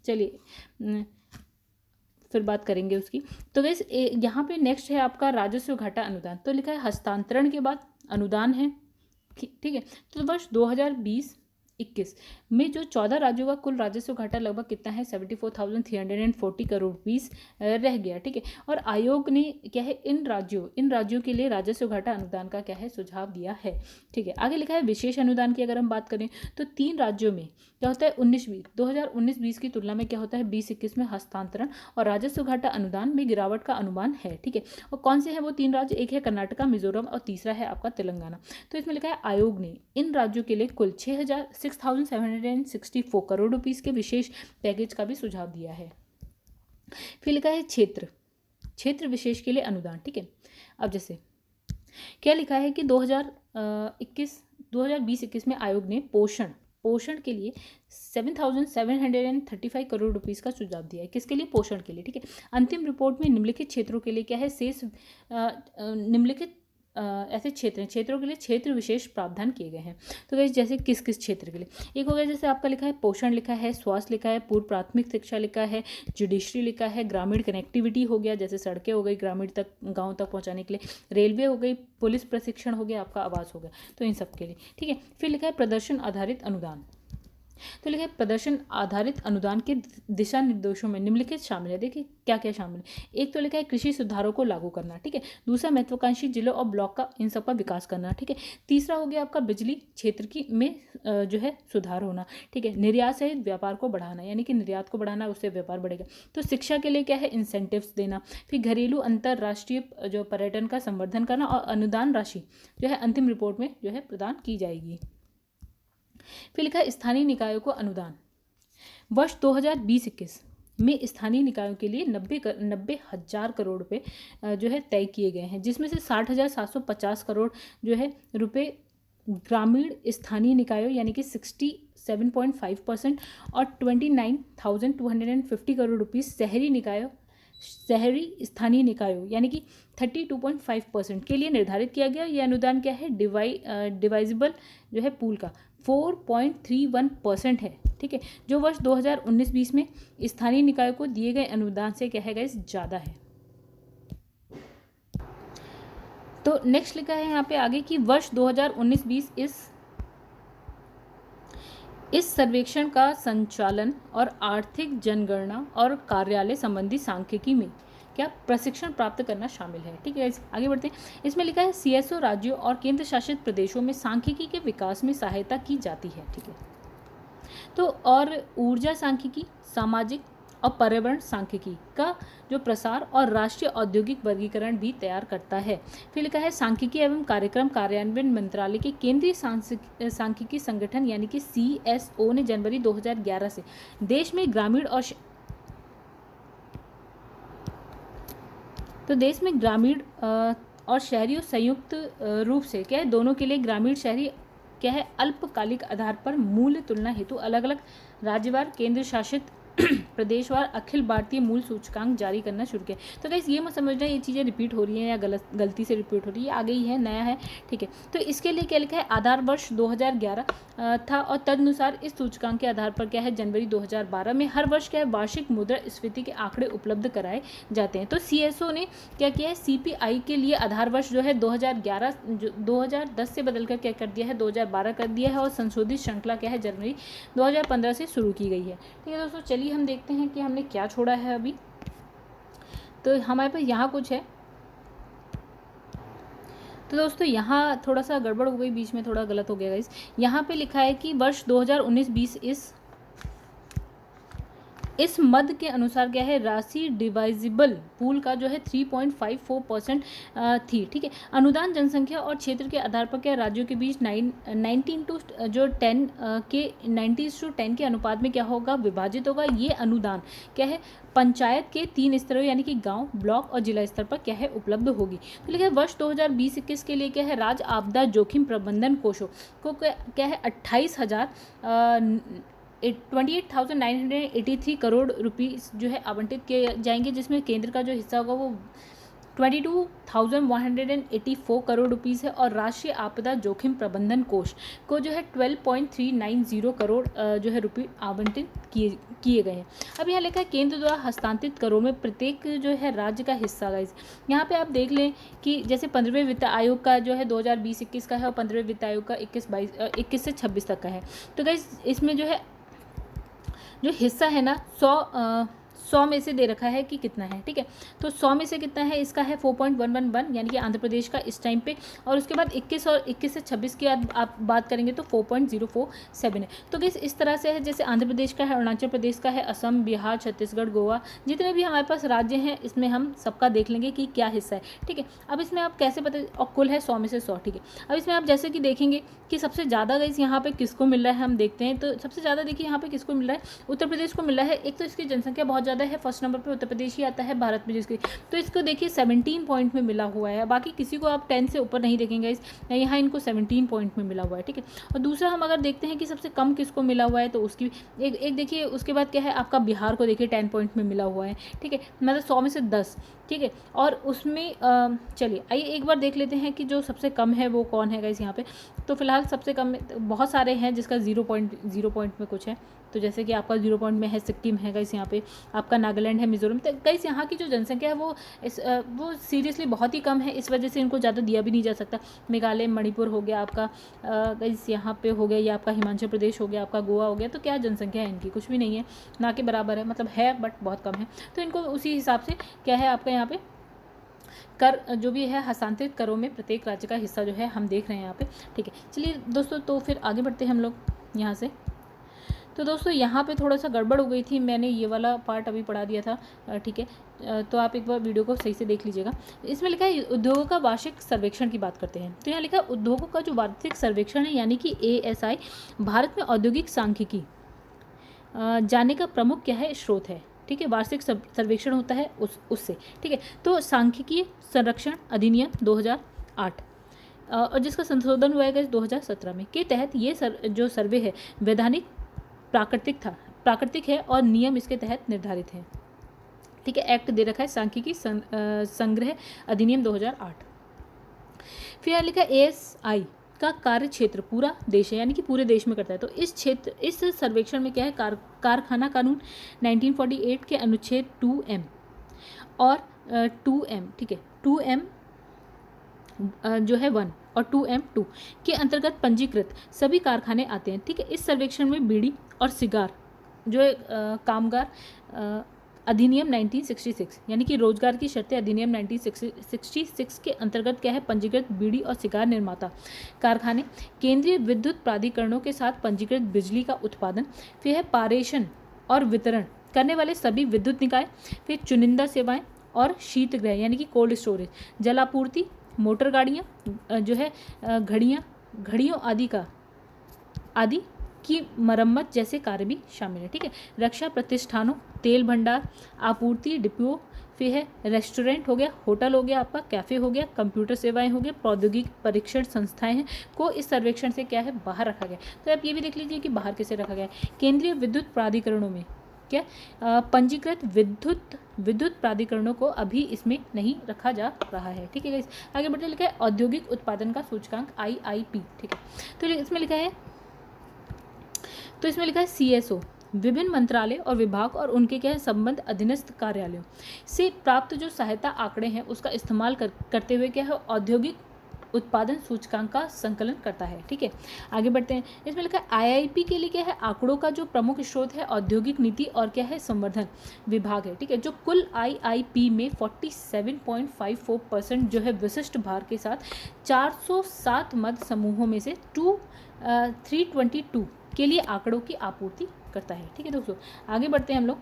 A: चलिए फिर बात करेंगे उसकी। तो गाइस यहाँ पे नेक्स्ट है आपका राजस्व घाटा अनुदान, तो लिखा है हस्तांतरण के बाद अनुदान है। ठीक है, तो वर्ष 2021 में जो 14 राज्यों का कुल राजस्व घाटा लगभग कितना है 74,340 करोड़ रुपीस रह गया। ठीक है, और आयोग ने क्या है इन राज्यों के लिए राजस्व घाटा अनुदान का क्या है सुझाव दिया है। ठीक है, आगे लिखा है विशेष अनुदान की अगर हम बात करें तो 3 राज्यों में क्या होता है 2019-20 की तुलना में क्या होता है 2021 में हस्तांतरण और राजस्व घाटा अनुदान में गिरावट का अनुमान है। ठीक है, और कौन से हैं वो 3 राज्य, एक है कर्नाटका, मिजोरम और तीसरा है आपका तेलंगाना। तो इसमें लिखा है आयोग ने इन राज्यों के लिए कुल 6,764 करोड़ रुपीस के विशेष पैकेज का भी सुझाव दिया है। फिर लिखा है क्षेत्र विशेष के लिए अनुदान। ठीक है, अब जैसे क्या लिखा है कि 2020-21 में आयोग ने पोषण के लिए 7,735 करोड़ रुपीस का सुझाव दिया है। किसके लिए? पोषण के लिए। ठीक है, अंतिम रिपोर्ट में निम्नलिखित क्षेत्रों के लिए क्या है शेष निम्नलिखित ऐसे क्षेत्रों के लिए क्षेत्र विशेष प्रावधान किए गए हैं। तो गाइस जैसे किस किस क्षेत्र के लिए, एक हो गया जैसे आपका लिखा है पोषण लिखा है, स्वास्थ्य लिखा है, पूर्व प्राथमिक शिक्षा लिखा है, जुडिशरी लिखा है, ग्रामीण कनेक्टिविटी हो गया जैसे सड़कें हो गई ग्रामीण तक गाँव तक पहुँचाने के लिए, रेलवे हो गई, पुलिस प्रशिक्षण हो गया, आपका आवास हो गया, तो इन सब के लिए। ठीक है, फिर लिखा है प्रदर्शन आधारित अनुदान। तो लिखा है प्रदर्शन आधारित अनुदान के दिशा निर्देशों में निम्नलिखित शामिल है। देखिए क्या क्या शामिल है। एक तो लिखा है कृषि सुधारों को लागू करना। ठीक है, दूसरा महत्वाकांक्षी जिलों और ब्लॉक का इन सब का विकास करना। ठीक है, तीसरा हो गया आपका बिजली क्षेत्र की में जो है सुधार होना। ठीक है, निर्यात सहित व्यापार को बढ़ाना, यानी कि निर्यात को बढ़ाना, उससे व्यापार बढ़ेगा। तो शिक्षा के लिए क्या है इंसेंटिव्स देना। फिर घरेलू अंतर्राष्ट्रीय जो पर्यटन का संवर्धन करना और अनुदान राशि जो है अंतिम रिपोर्ट में जो है प्रदान की जाएगी। फिर लिखा है स्थानीय निकायों को अनुदान। वर्ष 2020-21 में स्थानीय निकायों के लिए 90,000 करोड़ रुपए जो है तय किए गए हैं, जिसमें से 60,750 करोड़ जो है रुपए ग्रामीण स्थानीय निकायों यानी कि 67.5% और 29,250 करोड़ रुपीस शहरी स्थानीय निकायों यानी कि 32.5% के लिए निर्धारित किया गया। यह अनुदान क्या है डिवाइजिबल जो है पूल का 4.31% है। ठीक है, जो वर्ष 2019-20 में स्थानीय निकायों को दिए गए अनुदान से क्या है गाइस ज़्यादा है। तो नेक्स्ट लिखा है यहाँ पे आगे कि वर्ष 2019-20 इस सर्वेक्षण का संचालन और आर्थिक जनगणना और कार्यालय संबंधी सांख्यिकी में क्या प्रशिक्षण प्राप्त करना शामिल है। ठीक है, आगे बढ़ते हैं। इसमें लिखा है सीएसओ राज्यों और केंद्र शासित प्रदेशों में सांख्यिकी के विकास में सहायता की जाती है। ठीक है, तो और ऊर्जा सांख्यिकी, सामाजिक और पर्यावरण सांख्यिकी का जो प्रसार और राष्ट्रीय औद्योगिक वर्गीकरण भी तैयार करता है। फिर लिखा है सांख्यिकी एवं कार्यक्रम कार्यान्वयन मंत्रालय के केंद्रीय सांख्यिकी संगठन यानी कि CSO ने जनवरी 2011 से देश में ग्रामीण और शहरी संयुक्त रूप से क्या है दोनों के लिए ग्रामीण शहरी क्या है अल्पकालिक आधार पर मूल्य तुलना हेतु अलग अलग राज्यवार केंद्र शासित प्रदेशवार अखिल भारतीय मूल सूचकांक जारी करना शुरू किया। तो गाइस ये मत समझना ये चीज़ें रिपीट हो रही हैं या गलती से रिपीट हो रही है, आ गई है नया है। ठीक है, तो इसके लिए क्या लिखा है आधार वर्ष 2011 था और तदनुसार इस सूचकांक के आधार पर क्या है जनवरी 2012 में हर वर्ष क्या है वार्षिक मुद्रास्फीति के आंकड़े उपलब्ध कराए जाते हैं। तो CSO ने क्या किया है CPI के लिए आधार वर्ष जो है 2010 से बदलकर क्या कर दिया है 2012 कर दिया है और संशोधित श्रृंखला क्या है जनवरी 2015 से शुरू की गई है। ठीक है दोस्तों, चलिए हम देखते हैं कि हमने क्या छोड़ा है अभी। तो हमारे पास यहाँ कुछ है। तो दोस्तों यहाँ थोड़ा सा गड़बड़ हो गई, बीच में थोड़ा गलत हो गया गाइस। यहाँ पे लिखा है कि वर्ष 2019-20 इस मद के अनुसार क्या है राशि डिवाइजिबल पूल का जो है 3.54% थी। ठीक है, अनुदान जनसंख्या और क्षेत्र के आधार पर क्या राज्यों के बीच 90:10 के अनुपात में क्या होगा विभाजित होगा। ये अनुदान क्या है पंचायत के 3 स्तरों यानी कि गांव, ब्लॉक और जिला स्तर पर क्या है उपलब्ध होगी। तो लिखा है वर्ष 2020-21 के लिए क्या है राज्य आपदा जोखिम प्रबंधन कोषों को क्या है 28,983 करोड़ रुपीस जो है आवंटित किए जाएंगे, जिसमें केंद्र का जो हिस्सा होगा वो 22,184 करोड़ रुपीज़ है। और राष्ट्रीय आपदा जोखिम प्रबंधन कोष को जो है 12.390 करोड़ जो है रुपये आवंटित किए गए हैं। अब यहाँ लिखा है केंद्र द्वारा हस्तांतरित करोड़ में प्रत्येक जो है राज्य का हिस्सा। गाइस यहाँ पे आप देख लें कि जैसे 15वें वित्त आयोग का जो है 2020-21 का है और 15वें वित्त आयोग का 21 से 26 तक का है। तो गाइस इसमें जो है जो हिस्सा है ना 100 में से दे रखा है कि कितना है, ठीक है। तो 100 में से कितना है, इसका है 4.111 यानी कि आंध्र प्रदेश का इस टाइम पे। और उसके बाद 21 और 21 से 26 की आप बात करेंगे तो 4.047 है। तो गाइस इस तरह से है, जैसे आंध्र प्रदेश का है, अरुणाचल प्रदेश का है, असम, बिहार, छत्तीसगढ़, गोवा, जितने भी हमारे पास राज्य हैं इसमें हम सबका देख लेंगे कि क्या हिस्सा है, ठीक है। अब इसमें आप कैसे पता, और कुल है 100 में से 100, ठीक है। अब इसमें आप जैसे कि देखेंगे कि सबसे ज़्यादा गाइस यहाँ पे किसको मिल रहा है, हम देखते हैं। तो सबसे ज़्यादा देखिए यहाँ पे किसको मिल रहा है, उत्तर प्रदेश को मिल रहा है। एक तो इसकी जनसंख्या बहुत ज़्यादा है, फर्स्ट नंबर पे उत्तर प्रदेश ही आता है भारत में जिसकी। तो इसको देखिए 17 पॉइंट में मिला हुआ है, बाकी किसी को आप 10 से ऊपर नहीं देखेंगे इस, यहाँ इनको 17 पॉइंट में मिला हुआ है, ठीक है। और दूसरा हम अगर देखते हैं कि सबसे कम किसको मिला हुआ है, तो उसकी एक देखिए, उसके बाद क्या है आपका बिहार को देखिए 10 पॉइंट में मिला हुआ है, ठीक है, मतलब 100 में से 10, ठीक है। और उसमें चलिए आइए एक बार देख लेते हैं कि जो सबसे कम है वो कौन है गाइस यहाँ पे। तो फिलहाल सबसे कम बहुत सारे हैं जिसका 0 पॉइंट में कुछ है। तो जैसे कि आपका 0 पॉइंट में है सिक्किम है गाइस, यहाँ पे आपका नागालैंड है, मिजोरम। तो गाइस यहाँ की जो जनसंख्या है वो सीरियसली बहुत ही कम है, इस वजह से इनको ज़्यादा दिया भी नहीं जा सकता। मेघालय, मणिपुर हो गया आपका, गाइस यहाँ पे हो गया, ये आपका हिमाचल प्रदेश हो गया, आपका गोवा हो गया। तो क्या जनसंख्या है इनकी, कुछ भी नहीं है, ना के बराबर है, मतलब है बट बहुत कम है। तो इनको उसी हिसाब से क्या है आपका यहाँ पे कर जो भी है हस्तांतरित करों में प्रत्येक राज्य का हिस्सा जो है हम देख रहे हैं यहाँ पे, ठीक है। चलिए दोस्तों, तो फिर आगे बढ़ते हैं हम लोग यहाँ से। तो दोस्तों यहाँ पे थोड़ा सा गड़बड़ हो गई थी, मैंने ये वाला पार्ट अभी पढ़ा दिया था, ठीक है। तो आप एक बार वीडियो को सही से देख लीजिएगा। इसमें लिखा है उद्योगों का वार्षिक सर्वेक्षण की बात करते हैं। तो यहाँ लिखा है उद्योगों का जो वार्षिक सर्वेक्षण है यानी कि ASI भारत में औद्योगिक सांख्यिकी जानने का प्रमुख क्या है स्रोत है, ठीक है। वार्षिक सर्वेक्षण होता है उससे, ठीक है। तो सांख्यिकीय संरक्षण अधिनियम 2008 और जिसका संशोधन हुआ है 2017 में के तहत ये जो सर्वे है वैधानिक प्राकृतिक है और नियम इसके तहत निर्धारित हैं, ठीक है। एक्ट दे रखा है सांख्यिकी संग्रह अधिनियम 2008। फिर लिखा ASI का कार्य क्षेत्र पूरा देश है, यानी कि पूरे देश में करता है। तो इस सर्वेक्षण में क्या है, कारखाना कानून 1948 के अनुच्छेद 2M और 2M, ठीक है, 2M जो है 1 और 2M2 के अंतर्गत पंजीकृत सभी कारखाने आते हैं, ठीक है। इस सर्वेक्षण में बीड़ी और सिगार जो है कामगार अधिनियम 1966 यानी कि रोजगार की शर्तें अधिनियम 1966 के अंतर्गत क्या है पंजीकृत बीड़ी और सिगार निर्माता कारखाने, केंद्रीय विद्युत प्राधिकरणों के साथ पंजीकृत बिजली का उत्पादन, फिर है पारेषण और वितरण करने वाले सभी विद्युत निकाय, फिर चुनिंदा सेवाएं और शीतगृह यानी कि कोल्ड स्टोरेज, जलापूर्ति, मोटर गाड़ियाँ जो है घड़ियों आदि की मरम्मत जैसे कार्य भी शामिल है, ठीक है। रक्षा प्रतिष्ठानों, तेल भंडार, आपूर्ति डिपो, फिर है रेस्टोरेंट हो गया, होटल हो गया, आपका कैफ़े हो गया, कंप्यूटर सेवाएं हो गया, प्रौद्योगिक परीक्षण संस्थाएं हैं को इस सर्वेक्षण से क्या है बाहर रखा गया। तो आप ये भी देख लीजिए कि बाहर कैसे रखा गया है। केंद्रीय विद्युत प्राधिकरणों में क्या पंजीकृत विद्युत प्राधिकरणों को अभी इसमें नहीं रखा जा रहा है, ठीक है। आगे बढ़ते लिखा है औद्योगिक उत्पादन का सूचकांक IIP, ठीक है। तो इसमें लिखा है CSO विभिन्न मंत्रालय और विभाग और उनके क्या है संबंध अधीनस्थ कार्यालयों से प्राप्त जो सहायता आंकड़े हैं उसका इस्तेमाल करते हुए क्या है औद्योगिक उत्पादन सूचकांक का संकलन करता है, ठीक है। आगे बढ़ते हैं। इसमें लिखा है IIP के लिए क्या है आंकड़ों का जो प्रमुख स्रोत है औद्योगिक नीति और क्या है संवर्धन विभाग है, ठीक है। जो कुल IIP में 47.54% जो है विशिष्ट भार के साथ 407 मध्य समूहों में से 322 के लिए आंकड़ों की आपूर्ति करता है, ठीक है दोस्तों। आगे बढ़ते हैं हम लोग।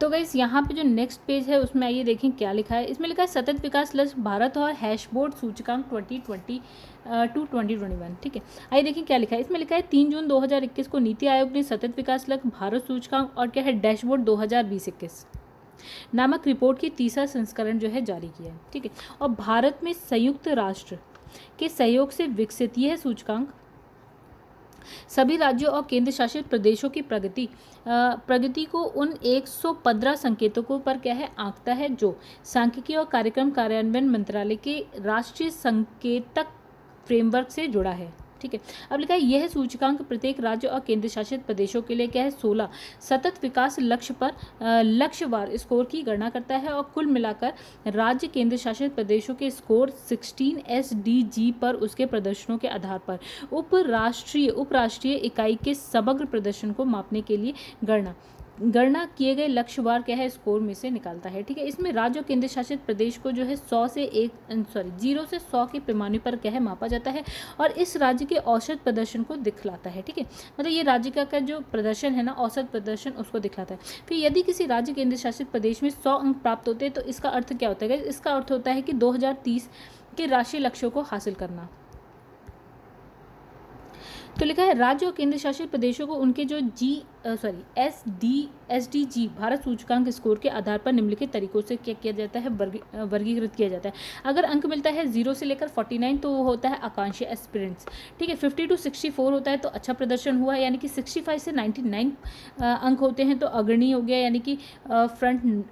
A: तो गाइस यहाँ पे जो नेक्स्ट पेज है उसमें आइए देखें क्या लिखा है। इसमें लिखा है सतत विकास लक्ष्य भारत और हैशबोर्ड सूचकांक 2020-2021, ठीक है। आइए देखें क्या लिखा है। इसमें लिखा है 3 जून 2021 को नीति आयोग ने सतत विकास लक्ष्य भारत सूचकांक और क्या है डैशबोर्ड 2020-21 नामक रिपोर्ट की तीसरा संस्करण जो है जारी किया है, ठीक है। और भारत में संयुक्त राष्ट्र के सहयोग से विकसित यह सूचकांक सभी राज्यों और केंद्र शासित प्रदेशों की प्रगति को उन 115 संकेतकों पर क्या है आंकता है, जो सांख्यिकी और कार्यक्रम कार्यान्वयन मंत्रालय के राष्ट्रीय संकेतक फ्रेमवर्क से जुड़ा है। ठीक है, अब लिखा है यह सूचकांक प्रत्येक राज्य और केंद्र शासित प्रदेशों के लिए क्या है 16 सतत विकास लक्ष्य पर लक्ष्यवार स्कोर की गणना करता है, और कुल मिलाकर राज्य केंद्र शासित प्रदेशों के स्कोर 16 SDG पर उसके प्रदर्शनों के आधार पर उपराष्ट्रीय इकाई के समग्र प्रदर्शन को मापने के लिए गणना किए गए लक्ष्यवार क्या है स्कोर में से निकालता है। ठीक है, इसमें राज्य और केंद्र शासित प्रदेश को जो है 0 से 100 के पैमाने पर क्या है मापा जाता है, और इस राज्य के औसत प्रदर्शन को दिखलाता है। ठीक है, मतलब ये राज्य का जो प्रदर्शन है ना, औसत प्रदर्शन उसको दिखलाता है। फिर यदि किसी राज्य केंद्र शासित प्रदेश में 100 अंक प्राप्त होते हैं तो इसका अर्थ क्या होता है? इसका अर्थ होता है कि 2030 के राष्ट्रीय लक्ष्यों को हासिल करना। तो लिखा है राज्य और केंद्र शासित प्रदेशों को उनके जो SDG भारत सूचकांक स्कोर के आधार पर निम्नलिखित तरीकों से क्या किया जाता है, वर्गीकृत किया जाता है। अगर अंक मिलता है 0 से लेकर 49 तो वो होता है आकांक्षी एस्पिरेंट्स। ठीक है, 50 to 64 होता है तो अच्छा प्रदर्शन हुआ, यानी कि 65 से 99 अंक होते हैं तो अग्रणी हो गया, यानी कि फ्रंट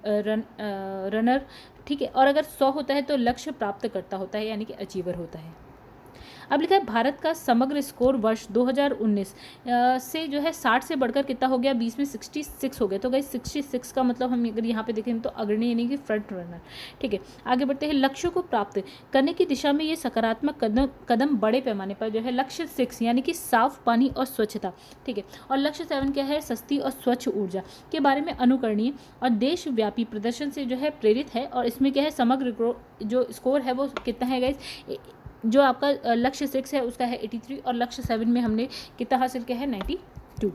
A: रनर। ठीक है, और अगर 100 होता है तो लक्ष्य प्राप्त करता होता है, यानी कि अचीवर होता है। अब लिखा है भारत का समग्र स्कोर वर्ष 2019 से जो है 60 से बढ़कर कितना हो गया, 20 में 66 हो गया। तो गाइस 66 का मतलब हम अगर यहाँ पे देखें तो अग्रणी यानी कि फ्रंट रनर। ठीक है, आगे बढ़ते हैं। लक्ष्यों को प्राप्त करने की दिशा में ये सकारात्मक कदम बड़े पैमाने पर जो है लक्ष्य 6 यानी कि साफ पानी और स्वच्छता। ठीक है, और लक्ष्य 7 क्या है, सस्ती और स्वच्छ ऊर्जा के बारे में अनुकरणीय और देशव्यापी प्रदर्शन से जो है प्रेरित है। और इसमें क्या है समग्र जो स्कोर है वो कितना है गाइस, जो आपका लक्ष्य 6 है उसका है 83 और लक्ष्य 7 में हमने कितना हासिल किया है 92।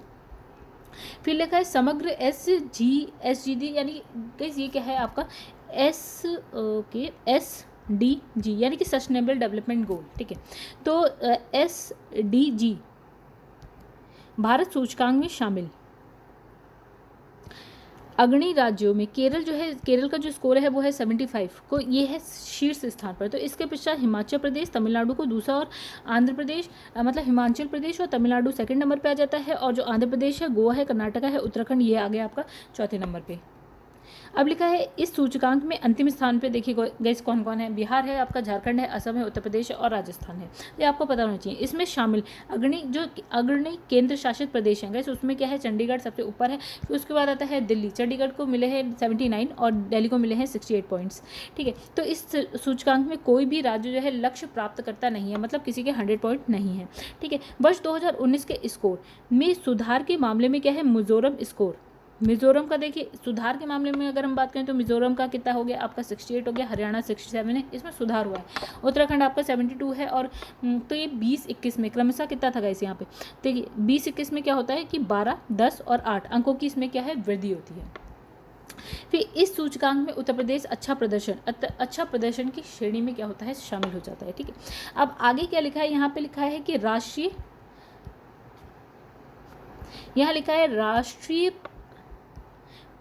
A: फिर लिखा है समग्र SDG यानी गाइस ये क्या है आपका SDG यानी कि सस्टेनेबल डेवलपमेंट गोल। ठीक है, तो SDG भारत सूचकांक में शामिल अग्रणी राज्यों में केरल जो है, केरल का जो स्कोर है वो है 75 को, ये है शीर्ष स्थान पर। तो इसके पश्चात हिमाचल प्रदेश, तमिलनाडु को दूसरा, और आंध्र प्रदेश मतलब हिमाचल प्रदेश और तमिलनाडु सेकंड नंबर पे आ जाता है, और जो आंध्र प्रदेश है, गोवा है, कर्नाटका है, उत्तराखंड ये आ गया आपका चौथे नंबर पे। अब लिखा है इस सूचकांक में अंतिम स्थान पे देखिए गाइस कौन कौन है, बिहार है आपका, झारखंड है, असम है, उत्तर प्रदेश और राजस्थान है। ये आपको पता होना चाहिए। इसमें शामिल अग्रणी केंद्र शासित प्रदेश हैं गाइस, उसमें क्या है चंडीगढ़ सबसे ऊपर है, फिर उसके बाद आता है दिल्ली। चंडीगढ़ को मिले हैं 79 और दिल्ली को मिले हैं 68 पॉइंट्स। ठीक है, तो इस सूचकांक में कोई भी राज्य जो है लक्ष्य प्राप्त करता नहीं है, मतलब किसी के 100 पॉइंट नहीं है। ठीक है, वर्ष 2019 के स्कोर में सुधार के मामले में क्या है, मिजोरम स्कोर, मिजोरम का देखिए सुधार के मामले में अगर हम बात करें तो मिजोरम का कितना हो गया आपका 68 हो गया, हरियाणा 67 है, इसमें सुधार हुआ है। उत्तराखंड आपका 72 है, और तो ये 20-21 में क्रमशः कितना था गाइस यहाँ पे देखिए 20-21 में क्या होता है कि 12, 10 और 8 अंकों की इसमें क्या है वृद्धि होती है। फिर इस सूचकांक में उत्तर प्रदेश अच्छा प्रदर्शन की श्रेणी में क्या होता है शामिल हो जाता है। ठीक है, अब आगे क्या लिखा है, यहाँ पे लिखा है कि राष्ट्रीय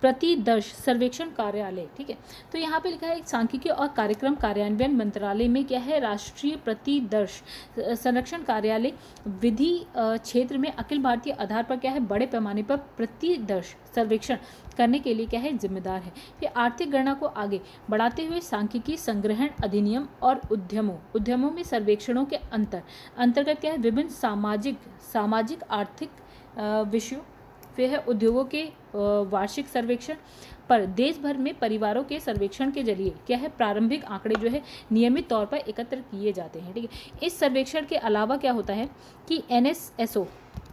A: प्रतिदर्श सर्वेक्षण कार्यालय। ठीक है, तो यहाँ पे लिखा है सांख्यिकी और कार्यक्रम कार्यान्वयन मंत्रालय में क्या है राष्ट्रीय प्रतिदर्श संरक्षण कार्यालय विधि क्षेत्र में अखिल भारतीय आधार पर क्या है बड़े पैमाने पर प्रतिदर्श सर्वेक्षण करने के लिए क्या है जिम्मेदार है। फिर आर्थिक गणना को आगे बढ़ाते हुए सांख्यिकी संग्रहण अधिनियम और उद्यमों में सर्वेक्षणों के अंतर्गत क्या है विभिन्न सामाजिक आर्थिक विषयों, फिर है उद्योगों के वार्षिक सर्वेक्षण पर देश भर में परिवारों के सर्वेक्षण के जरिए क्या है प्रारंभिक आंकड़े जो है नियमित तौर पर एकत्र किए जाते हैं। ठीक है, इस सर्वेक्षण के अलावा क्या होता है कि NSSO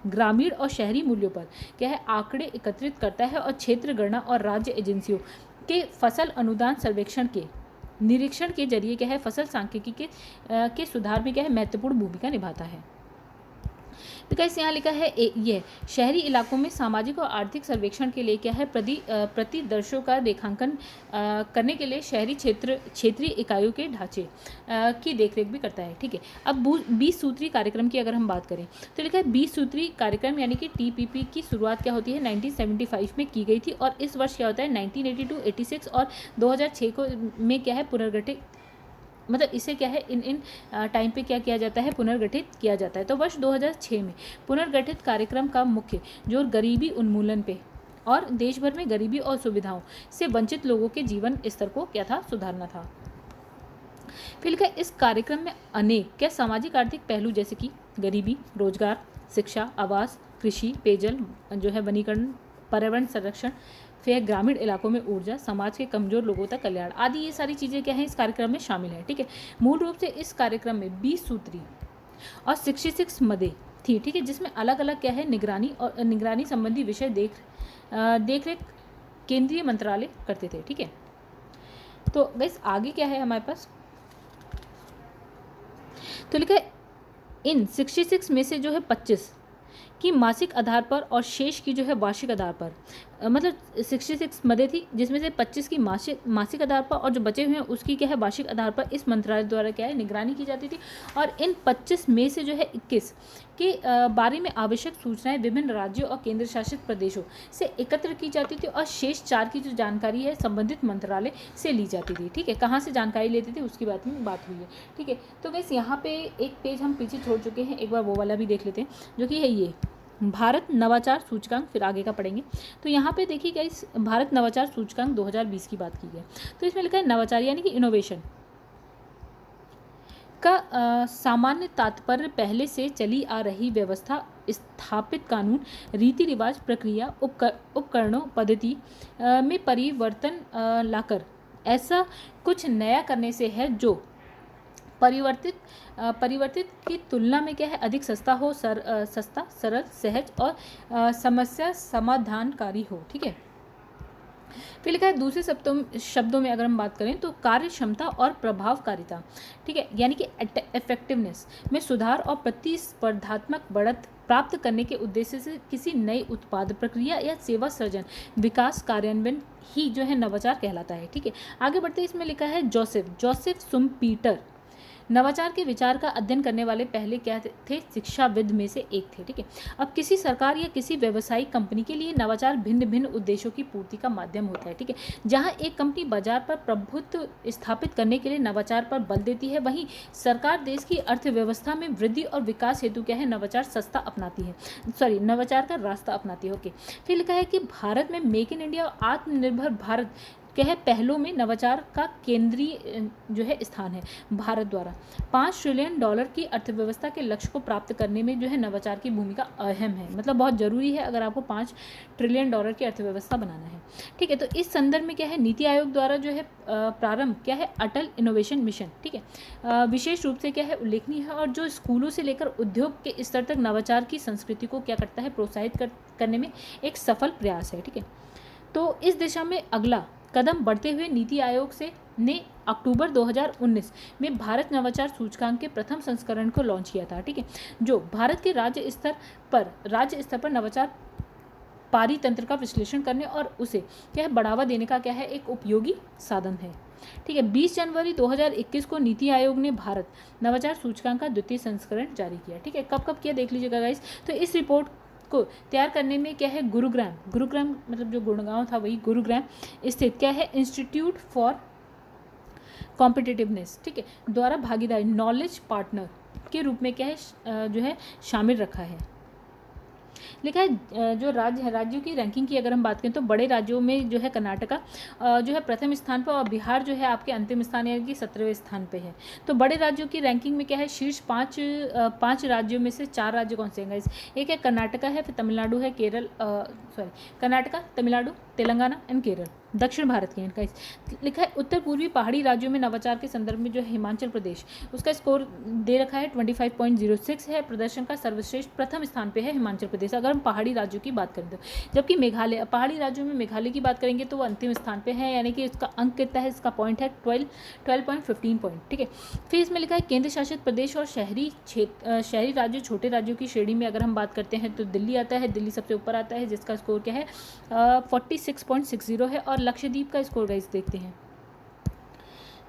A: ग्रामीण और शहरी मूल्यों पर क्या है आंकड़े एकत्रित करता है, और क्षेत्र गणना और राज्य एजेंसियों के फसल अनुदान सर्वेक्षण के निरीक्षण के जरिए क्या है फसल सांख्यिकी के सुधार में क्या है महत्वपूर्ण भूमिका निभाता है। तो कैसे यहाँ लिखा है ये शहरी इलाकों में सामाजिक और आर्थिक सर्वेक्षण के लिए क्या है प्रतिदर्शों का रेखांकन करने के लिए शहरी क्षेत्रीय इकाइयों के ढांचे की देखरेख भी करता है। ठीक है, अब 20 सूत्री कार्यक्रम की अगर हम बात करें तो लिखा है 20 सूत्री कार्यक्रम यानी कि TPP की शुरुआत क्या होती है 1975 में की गई थी, और इस वर्ष क्या होता है 1982, 86 और 2006 को में क्या है पुनर्गठित मतलब इसे क्या है इन टाइम पे क्या किया जाता है, पुनर्गठित किया जाता है। तो वर्ष 2006 में पुनर्गठित कार्यक्रम का मुख्य जोर गरीबी उन्मूलन पे और देश भर में गरीबी और सुविधाओं से वंचित लोगों के जीवन स्तर को क्या था, सुधारना था। फिर क्या इस कार्यक्रम में अनेक क्या सामाजिक आर्थिक पहलू जैसे कि गरीबी, रोजगार, शिक्षा, आवास, कृषि, पेयजल जो है, वनीकरण, पर्यावरण संरक्षण, फिर ग्रामीण इलाकों में ऊर्जा, समाज के कमजोर लोगों तक कल्याण आदि ये सारी चीज़ें क्या हैं इस कार्यक्रम में शामिल है। ठीक है, मूल रूप से इस कार्यक्रम में 20 सूत्री और 66 मदें थी। ठीक है, जिसमें अलग अलग क्या है निगरानी और निगरानी संबंधी विषय देख रेख केंद्रीय मंत्रालय करते थे। ठीक है, तो बस आगे क्या है हमारे पास, तो लिखा है इन 66 में से जो है 25 की मासिक आधार पर और शेष की जो है वार्षिक आधार पर, मतलब 66 मदें थी जिसमें से 25 की मासिक आधार पर और जो बचे हुए हैं उसकी क्या है वार्षिक आधार पर इस मंत्रालय द्वारा क्या है निगरानी की जाती थी। और इन 25 में से जो है 21 के बारे में आवश्यक सूचनाएं विभिन्न राज्यों और केंद्र शासित प्रदेशों से एकत्र की जाती थी और शेष 4 की जो जानकारी है संबंधित मंत्रालय से ली जाती थी। ठीक है, कहाँ से जानकारी लेते थे उसकी बात हुई है। ठीक है, तो बस यहाँ पे एक पेज हम पीछे छोड़ चुके हैं, एक बार वो वाला भी देख लेते हैं जो कि है ये भारत नवाचार सूचकांक, फिर आगे का पढ़ेंगे। तो यहाँ पे देखिए गाइस भारत नवाचार सूचकांक 2020 की बात की है। तो इसमें लिखा है नवाचार यानी कि इनोवेशन का सामान्य तात्पर्य पहले से चली आ रही व्यवस्था, स्थापित कानून, रीति रिवाज, प्रक्रिया, उपकरणों, पद्धति में परिवर्तन लाकर ऐसा कुछ नया करने से है जो परिवर्तित की तुलना में क्या है अधिक सस्ता हो, सस्ता, सरल, सहज और समस्या समाधानकारी हो। ठीक है, फिर लिखा है दूसरे शब्दों में अगर हम बात करें तो कार्य क्षमता और प्रभावकारिता, ठीक है, यानी कि इफेक्टिवनेस में सुधार और प्रतिस्पर्धात्मक बढ़त प्राप्त करने के उद्देश्य से किसी नई उत्पाद, प्रक्रिया या सेवा सृजन, विकास, कार्यान्वयन ही जो है नवाचार कहलाता है। ठीक है, आगे बढ़ते इसमें लिखा है जोसेफ शुम्पीटर नवाचार के विचार का अध्ययन करने वाले पहले क्या थे, शिक्षाविद में से एक थे। ठीक है, अब किसी सरकार या किसी व्यावसायिक कंपनी के लिए नवाचार भिन्न भिन्न उद्देश्यों की पूर्ति का माध्यम होता है। ठीक है, जहां एक कंपनी बाजार पर प्रभुत्व स्थापित करने के लिए नवाचार पर बल देती है, वहीं सरकार देश की अर्थव्यवस्था में वृद्धि और विकास हेतु क्या है नवाचार का रास्ता अपनाती है। ओके, फिर लिखा है कि भारत में मेक इन इंडिया और आत्मनिर्भर भारत क्या है पहलों में नवाचार का केंद्रीय जो है स्थान है। भारत द्वारा $5 ट्रिलियन की अर्थव्यवस्था के लक्ष्य को प्राप्त करने में जो है नवाचार की भूमिका अहम है, मतलब बहुत जरूरी है अगर आपको $5 ट्रिलियन की अर्थव्यवस्था बनाना है। ठीक है, तो इस संदर्भ में क्या है नीति आयोग द्वारा जो है प्रारंभ क्या है अटल इनोवेशन मिशन, ठीक है, विशेष रूप से क्या है उल्लेखनीय है और जो स्कूलों से लेकर उद्योग के स्तर तक नवाचार की संस्कृति को क्या करता है प्रोत्साहित करने में एक सफल प्रयास है। ठीक है, तो इस दिशा में अगला कदम बढ़ते हुए नीति आयोग ने अक्टूबर 2019 में भारत नवाचार सूचकांक के प्रथम संस्करण को लॉन्च किया था। ठीक है, जो भारत के राज्य स्तर पर नवाचार पारितंत्र का विश्लेषण करने और उसे क्या है बढ़ावा देने का क्या है एक उपयोगी साधन है। ठीक है, 20 जनवरी 2021 को नीति आयोग ने भारत नवाचार सूचकांक का द्वितीय संस्करण जारी किया। ठीक है, कब किया देख लीजिएगा गाइस। तो इस रिपोर्ट को तैयार करने में क्या है गुरुग्राम मतलब जो गुड़गांव था वही गुरुग्राम स्थित क्या है इंस्टीट्यूट फॉर कॉम्पिटिटिवनेस, ठीक है, द्वारा भागीदारी नॉलेज पार्टनर के रूप में क्या है जो है शामिल रखा है। लिखा है जो राज्यों की रैंकिंग की अगर हम बात करें तो बड़े राज्यों में जो है कर्नाटका जो है प्रथम स्थान पर और बिहार जो है आपके अंतिम स्थान यानी कि 17वें स्थान पे है। तो बड़े राज्यों की रैंकिंग में क्या है शीर्ष पाँच राज्यों में से 4 राज्य कौन से हैं? एक है कर्नाटका है, फिर तमिलनाडु है, कर्नाटका, तमिलनाडु, तेलंगाना एंड केरल दक्षिण भारत के हैं। लिखा है उत्तर पूर्वी पहाड़ी राज्यों में नवाचार के संदर्भ में जो है हिमाचल प्रदेश उसका स्कोर दे रखा है 25.06 है, प्रदर्शन का सर्वश्रेष्ठ प्रथम स्थान पे है हिमाचल प्रदेश अगर हम पहाड़ी राज्यों की बात करें तो। जबकि मेघालय पहाड़ी राज्यों में मेघालय की बात करेंगे तो वो अंतिम स्थान पे है यानी कि इसका अंक कितना है, इसका पॉइंट है 12.15 पॉइंट। ठीक है, फिर इसमें लिखा है केंद्र शासित प्रदेश और शहरी राज्यों छोटे राज्यों की श्रेणी में अगर हम बात करते हैं तो दिल्ली आता है, दिल्ली सबसे ऊपर आता है जिसका स्कोर क्या है 46.60 है और लक्षद्वीप का स्कोर गाइस देखते हैं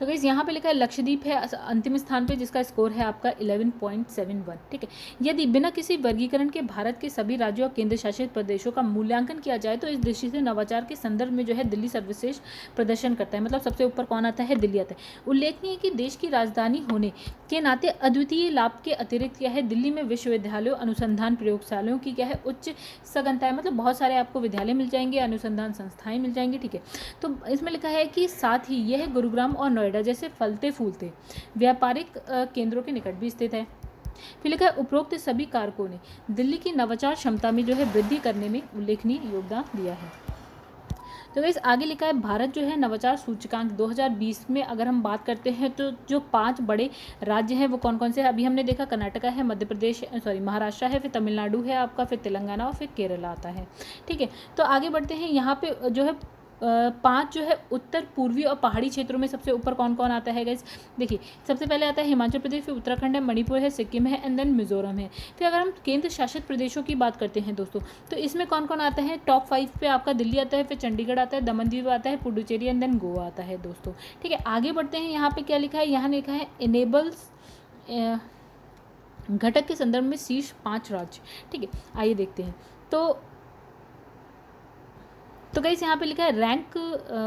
A: तो गाइस यहाँ पे लिखा है लक्षद्वीप है अंतिम स्थान पे, जिसका स्कोर है आपका 11.71। ठीक है, यदि बिना किसी वर्गीकरण के भारत के सभी राज्यों और केंद्र शासित प्रदेशों का मूल्यांकन किया जाए तो इस दृष्टि से नवाचार के संदर्भ में जो है दिल्ली सर्वश्रेष्ठ प्रदर्शन करता है। मतलब सबसे ऊपर कौन आता है? दिल्ली आता है। उल्लेखनीय है कि देश की राजधानी होने के नाते अद्वितीय लाभ के अतिरिक्त क्या है, दिल्ली में विश्वविद्यालयों, अनुसंधान प्रयोगशालाओं की क्या है, उच्च सघनता है। मतलब बहुत सारे आपको विद्यालय मिल जाएंगे, अनुसंधान संस्थाएं मिल जाएंगी। ठीक है, तो इसमें लिखा है कि साथ ही यह गुरुग्राम और नोएडा जैसे फलते फूलते व्यापारिक केंद्रों के निकट भी स्थित है। फिर लिखा है उपरोक्त सभी कारकों ने दिल्ली की नवाचार क्षमता में जो है वृद्धि करने में उल्लेखनीय योगदान दिया है। तो गाइस आगे लिखा है भारत जो है नवाचार सूचकांक 2020 में अगर हम बात करते हैं तो जो 5 बड़े राज्य हैं वो कौन कौन से हैं? अभी हमने देखा कर्नाटका है, मध्य प्रदेश महाराष्ट्र है, फिर तमिलनाडु है आपका, फिर तेलंगाना और फिर केरला आता है। ठीक है, तो आगे बढ़ते हैं। यहाँ पे जो है 5 जो है उत्तर पूर्वी और पहाड़ी क्षेत्रों में सबसे ऊपर कौन कौन आता है गाइस? देखिए सबसे पहले आता है हिमाचल प्रदेश, फिर उत्तराखंड है, मणिपुर है, सिक्किम है एंड देन मिजोरम है। फिर अगर हम केंद्र शासित प्रदेशों की बात करते हैं दोस्तों, तो इसमें कौन कौन आता है? टॉप 5 पे आपका दिल्ली आता है, फिर चंडीगढ़ आता है, दमन दीव आता है, पुडुचेरी एंड देन गोवा आता है दोस्तों। ठीक है, आगे बढ़ते हैं। यहाँ पे क्या लिखा है? यहाँ लिखा है इनेबल्स घटक के संदर्भ में शीर्ष 5 राज्य। ठीक है, आइए देखते हैं। तो गाइस यहाँ पे लिखा है रैंक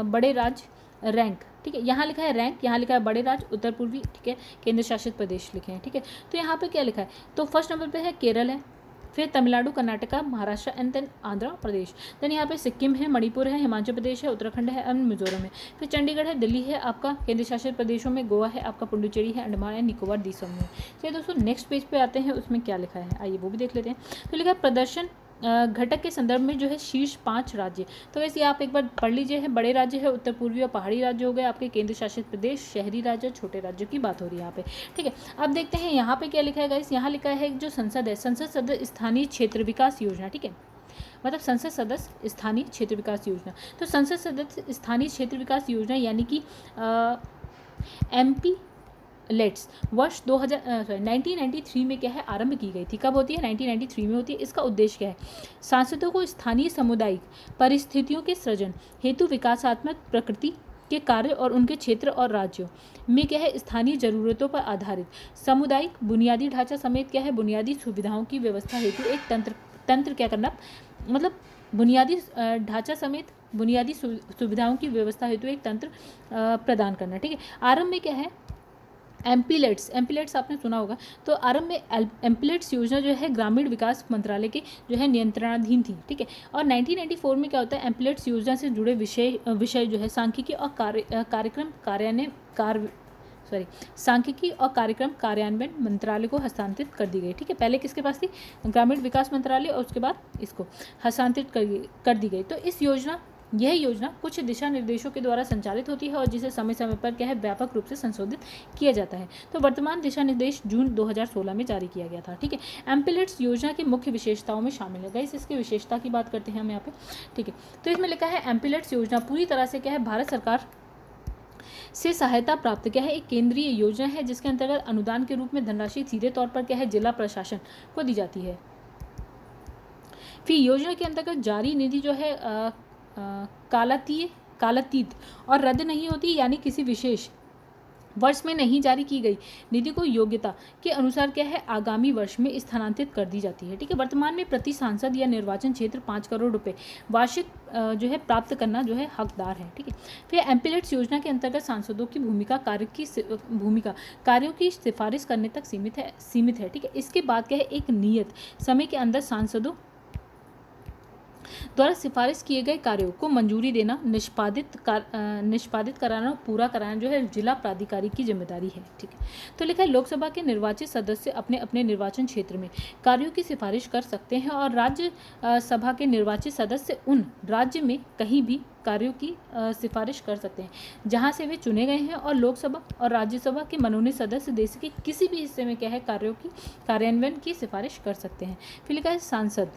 A: बड़े राज्य रैंक। ठीक है, यहाँ लिखा है रैंक, यहाँ लिखा है बड़े राज्य उत्तर पूर्वी, ठीक है, केंद्र शासित प्रदेश लिखे हैं। ठीक है, तो यहाँ पे क्या लिखा है? तो फर्स्ट नंबर पे है केरल है, फिर Tamil Nadu, Karnataka, Maharashtra and then Andhra Pradesh. Then यहाँ पे सिक्किम है, मणिपुर है, हिमाचल प्रदेश है, उत्तराखंड है एंड मिजोरम है। फिर चंडीगढ़ है, दिल्ली है आपका केंद्र शासित प्रदेशों में, गोवा है आपका, पुडुचेरी है, अंडमान एंड निकोबार द्वीप समूह है। चलिए दोस्तों नेक्स्ट पेज पे आते हैं, उसमें क्या लिखा है आइए वो भी देख लेते हैं। तो लिखा है प्रदर्शन घटक के संदर्भ में जो है शीर्ष 5 राज्य। तो वैसे आप एक बार पढ़ लीजिए है, बड़े राज्य है उत्तर पूर्वी और पहाड़ी राज्य हो गए आपके, केंद्र शासित प्रदेश, शहरी राज्य, छोटे राज्यों की बात हो रही है यहाँ पे। ठीक है, अब देखते हैं यहाँ पे क्या लिखा है गाइस। यहाँ लिखा है जो संसद है, संसद सदस्य स्थानीय क्षेत्र विकास योजना। ठीक है, मतलब संसद सदस्य स्थानीय क्षेत्र विकास योजना। तो संसद सदस्य स्थानीय क्षेत्र विकास योजना यानी कि MP लेट्स वर्ष 1993 में क्या है आरंभ की गई थी। कब होती है? 1993 में होती है। इसका उद्देश्य क्या है? सांसदों को स्थानीय सामुदायिक परिस्थितियों के सृजन हेतु विकासात्मक प्रकृति के कार्य और उनके क्षेत्र और राज्यों में क्या है स्थानीय जरूरतों पर आधारित सामुदायिक बुनियादी ढांचा समेत क्या है बुनियादी सुविधाओं की व्यवस्था हेतु एक तंत्र क्या करना, मतलब बुनियादी ढांचा समेत बुनियादी सुविधाओं की व्यवस्था हेतु एक तंत्र प्रदान करना। ठीक है, आरंभ में क्या है एमपीलेट्स आपने सुना होगा। तो आरंभ में एमपीलेट्स योजना जो है ग्रामीण विकास मंत्रालय के जो है नियंत्रणाधीन थी। ठीक है, और 1994 में क्या होता है एमपीलेट्स योजना से जुड़े विषय जो है सांख्यिकी और सांख्यिकी और कार्यक्रम कार्यान्वयन मंत्रालय को हस्तांतरित कर दी गई। ठीक है, पहले किसके पास थी? ग्रामीण विकास मंत्रालय, और उसके बाद इसको हस्तांतरित कर दी गई। तो यह योजना कुछ दिशा निर्देशों के द्वारा संचालित होती है और जिसे समय समय पर क्या है व्यापक रूप से संशोधित किया जाता है। तो वर्तमान दिशा निर्देश जून 2016 में जारी किया गया था। ठीक है, एमपीलेट्स योजना की मुख्य विशेषताओं में शामिल है। गाइस इसकी विशेषता की बात करते हैं हम यहाँ पे। ठीक है, तो इसमें लिखा है एमपीलेट्स योजना पूरी तरह से क्या है भारत सरकार से सहायता प्राप्त क्या है एक केंद्रीय योजना है, जिसके अंतर्गत अनुदान के रूप में धनराशि सीधे तौर पर क्या है जिला प्रशासन को दी जाती है। फिर योजना के अंतर्गत जारी निधि जो है कालातीत और रद्द नहीं होती, यानी किसी विशेष वर्ष में नहीं जारी की गई निधि को योग्यता के अनुसार क्या है आगामी वर्ष में स्थानांतरित कर दी जाती है। ठीक है, वर्तमान में प्रति सांसद या निर्वाचन क्षेत्र 5 करोड़ रुपए वार्षिक जो है प्राप्त करना जो है हकदार है। ठीक है, फिर एमपीलेट्स योजना के अंतर्गत सांसदों की भूमिका कार्यों की सिफारिश करने तक सीमित है। ठीक है, इसके बाद क्या है एक नियत समय के अंदर सांसदों द्वारा सिफारिश किए गए कार्यों को मंजूरी देना, निष्पादित कराना और पूरा कराना जो है जिला प्राधिकारी की जिम्मेदारी है। ठीक है, तो लिखा है लोकसभा के निर्वाचित सदस्य अपने अपने निर्वाचन क्षेत्र में कार्यों की सिफारिश कर सकते हैं और राज्य सभा के निर्वाचित सदस्य उन राज्य में कहीं भी कार्यों की सिफारिश कर सकते हैं जहां से वे चुने गए हैं, और लोकसभा और राज्यसभा के मनोनीत सदस्य देश के किसी भी हिस्से में क्या है कार्यों की कार्यान्वयन की सिफारिश कर सकते हैं। फिर लिखा है सांसद,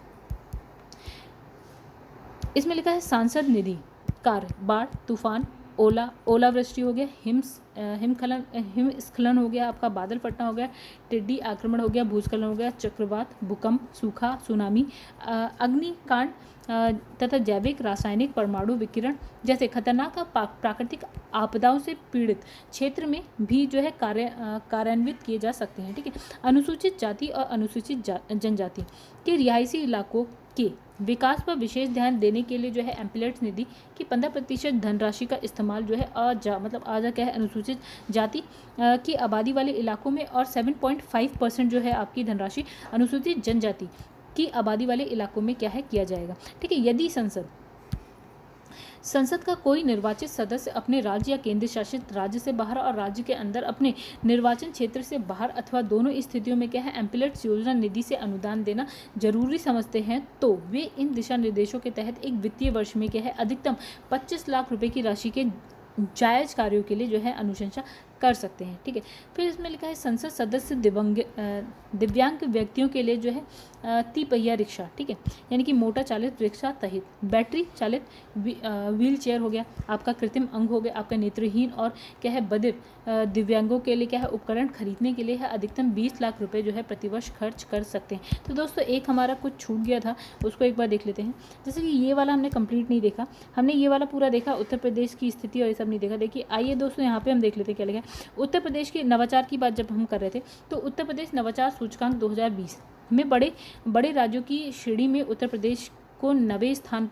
A: इसमें लिखा है सांसद निधि कार्य बाढ़, तूफान, ओलावृष्टि हो गया, हिमस्खलन हो गया, आपका बादल फटना हो गया, टिड्डी आक्रमण हो गया, भूस्खलन हो गया, चक्रवात, भूकंप, सूखा, सुनामी, अग्निकांड तथा जैविक, रासायनिक, परमाणु विकिरण जैसे खतरनाक प्राकृतिक आपदाओं से पीड़ित क्षेत्र में भी जो है कार्यान्वित किए जा सकते हैं। ठीक है, अनुसूचित जाति और अनुसूचित जनजाति के रिहायशी इलाकों के विकास पर विशेष ध्यान देने के लिए जो है एम्पलेट्स निधि की 15% धनराशि का इस्तेमाल जो है क्या है अनुसूचित जाति की आबादी वाले इलाकों में, और 7.5% जो है आपकी धनराशि अनुसूचित जनजाति की आबादी वाले इलाकों में क्या है किया जाएगा। ठीक है, यदि संसद का कोई निर्वाचित सदस्य अपने राज्य या केंद्र शासित राज्य से बाहर और राज्य के अंदर अपने निर्वाचन क्षेत्र से बाहर अथवा दोनों स्थितियों में क्या है एम्पलेट्स योजना निधि से अनुदान देना जरूरी समझते हैं, तो वे इन दिशा निर्देशों के तहत एक वित्तीय वर्ष में क्या है अधिकतम 25 लाख रुपए की राशि के जायज कार्यों के लिए जो है अनुशंसा कर सकते हैं। ठीक है, फिर इसमें लिखा है संसद सदस्य दिव्यांग व्यक्तियों के लिए जो है तिपहिया रिक्शा, ठीक है, यानी कि मोटर चालित रिक्शा सहित बैटरी चालित व्हील चेयर हो गया, आपका कृत्रिम अंग हो गया, आपका नेत्रहीन और क्या है बधिर दिव्यांगों के लिए क्या है उपकरण खरीदने के लिए है अधिकतम 20 लाख रुपए जो है प्रतिवर्ष खर्च कर सकते हैं। तो दोस्तों एक हमारा कुछ छूट गया था, उसको एक बार देख लेते हैं। जैसे कि ये वाला हमने कंप्लीट नहीं देखा, हमने ये वाला पूरा देखा, उत्तर प्रदेश की स्थिति और ये सब नहीं देखा। देखिए आइए दोस्तों यहाँ पे हम देख लेते हैं क्या लिखा है। उत्तर प्रदेश के नवाचार की बात जब हम कर रहे थे तो उत्तर प्रदेश नवाचार सूचकांक 2020 में बड़े राज्यों की श्रेणी में उत्तर प्रदेश को 9वें स्थान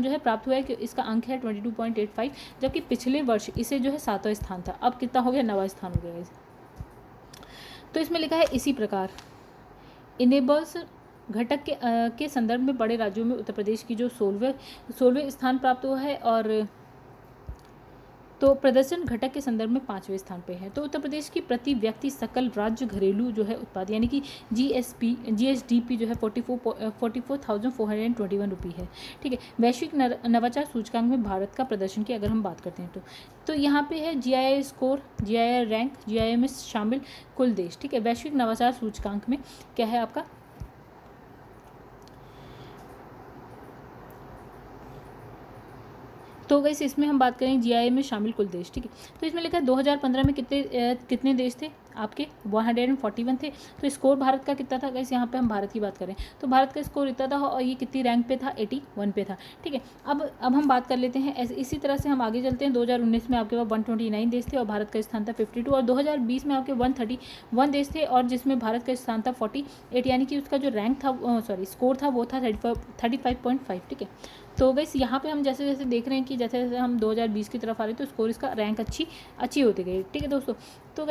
A: जो है प्राप्त हुआ है कि इसका अंक है 22.85, जबकि पिछले वर्ष इसे जो है 7वां स्थान था, अब कितना हो गया 9वां स्थान हो गया। तो इसमें लिखा है इसी प्रकार इनेबल्स घटक के संदर्भ में बड़े राज्यों में उत्तर प्रदेश की जो 16वें स्थान प्राप्त हुआ है, और तो प्रदर्शन घटक के संदर्भ में 5वें स्थान पे है। तो उत्तर प्रदेश की प्रति व्यक्ति सकल राज्य घरेलू जो है उत्पाद यानी कि GSDP जो है 44,421 रुपये है। ठीक है, वैश्विक नवाचार सूचकांक में भारत का प्रदर्शन की अगर हम बात करते हैं तो यहाँ पे है GII score, GII rank, GII में शामिल कुल देश। ठीक है, वैश्विक नवाचार सूचकांक में क्या है आपका तो गाइस इसमें हम बात करें GII में शामिल कुल देश। ठीक है, तो इसमें लिखा है 2015 में कितने देश थे आपके 141 थे। तो स्कोर भारत का कितना था गाइस, यहाँ पे हम भारत की बात करें तो भारत का स्कोर इतना था और ये कितनी रैंक पे था 81 पे था। ठीक है, अब हम बात कर लेते हैं इसी तरह से हम आगे चलते हैं। 2019 में आपके पास 129 देश थे और भारत का स्थान था 52, और 2020 में आपके 131 देश थे और जिसमें भारत का स्थान था 48, यानी कि उसका जो रैंक था स्कोर था वो था 35.5। ठीक है, तो गाइस यहाँ पे हम जैसे जैसे देख रहे हैं कि जैसे जैसे हम 2020 की तरफ आ रहे हैं तो स्कोर इसका रैंक अच्छी होती गई। ठीक है दोस्तों, तो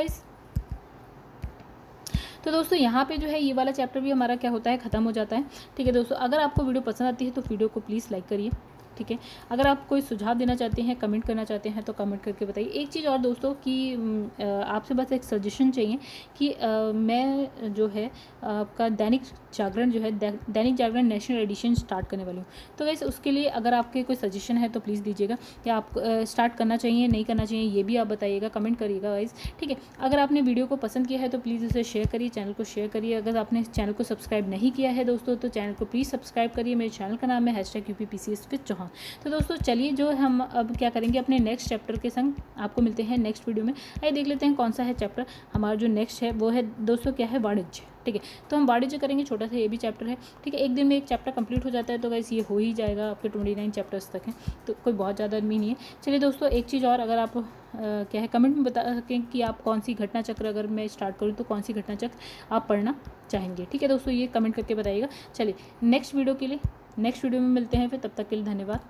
A: दोस्तों यहाँ पे जो है ये वाला चैप्टर भी हमारा क्या होता है ख़त्म हो जाता है। ठीक है दोस्तों, अगर आपको वीडियो पसंद आती है तो वीडियो को प्लीज़ लाइक करिए। ठीक है, अगर आप कोई सुझाव देना चाहते हैं, कमेंट करना चाहते हैं तो कमेंट करके बताइए। एक चीज़ और दोस्तों कि आपसे बस एक सजेशन चाहिए कि मैं जो है आपका Dainik Jagran national addition start करने वाली हूँ। तो वैसे उसके लिए अगर आपके कोई सजेशन है तो प्लीज़ दीजिएगा, या आप स्टार्ट करना चाहिए नहीं करना चाहिए ये भी आप बताइएगा, कमेंट करिएगा गाइस। ठीक है, अगर आपने वीडियो को पसंद किया है तो प्लीज़ इसे शेयर करिए, चैनल को शेयर करिए। अगर आपने चैनल को सब्सक्राइब नहीं किया है दोस्तों तो चैनल को प्लीज़ सब्सक्राइब करिए। मेरे चैनल का नाम है #UPPCS विद चौहान। तो दोस्तों चलिए जो हम अब क्या करेंगे अपने नेक्स्ट चैप्टर के संग आपको मिलते हैं नेक्स्ट वीडियो में। आइए देख लेते हैं कौन सा है चैप्टर हमारा जो नेक्स्ट है, वो है दोस्तों क्या है वाणिज्य। ठीक है, तो हम वाणिज्य करेंगे, छोटा सा ये भी चैप्टर है। ठीक है, एक दिन में एक चैप्टर कंप्लीट हो जाता है तो गाइस ये हो ही जाएगा, आपके 29 चैप्टर्स तक हैं तो कोई बहुत ज़्यादा आदमी नहीं है। चलिए दोस्तों एक चीज़ और, अगर आप क्या है कमेंट में बता सकें कि आप कौन सी घटना चक्र अगर मैं स्टार्ट करूँ तो कौन सी घटना चक्र आप पढ़ना चाहेंगे। ठीक है दोस्तों, ये कमेंट करके बताइएगा। चलिए नेक्स्ट वीडियो में मिलते हैं फिर, तब तक के लिए धन्यवाद।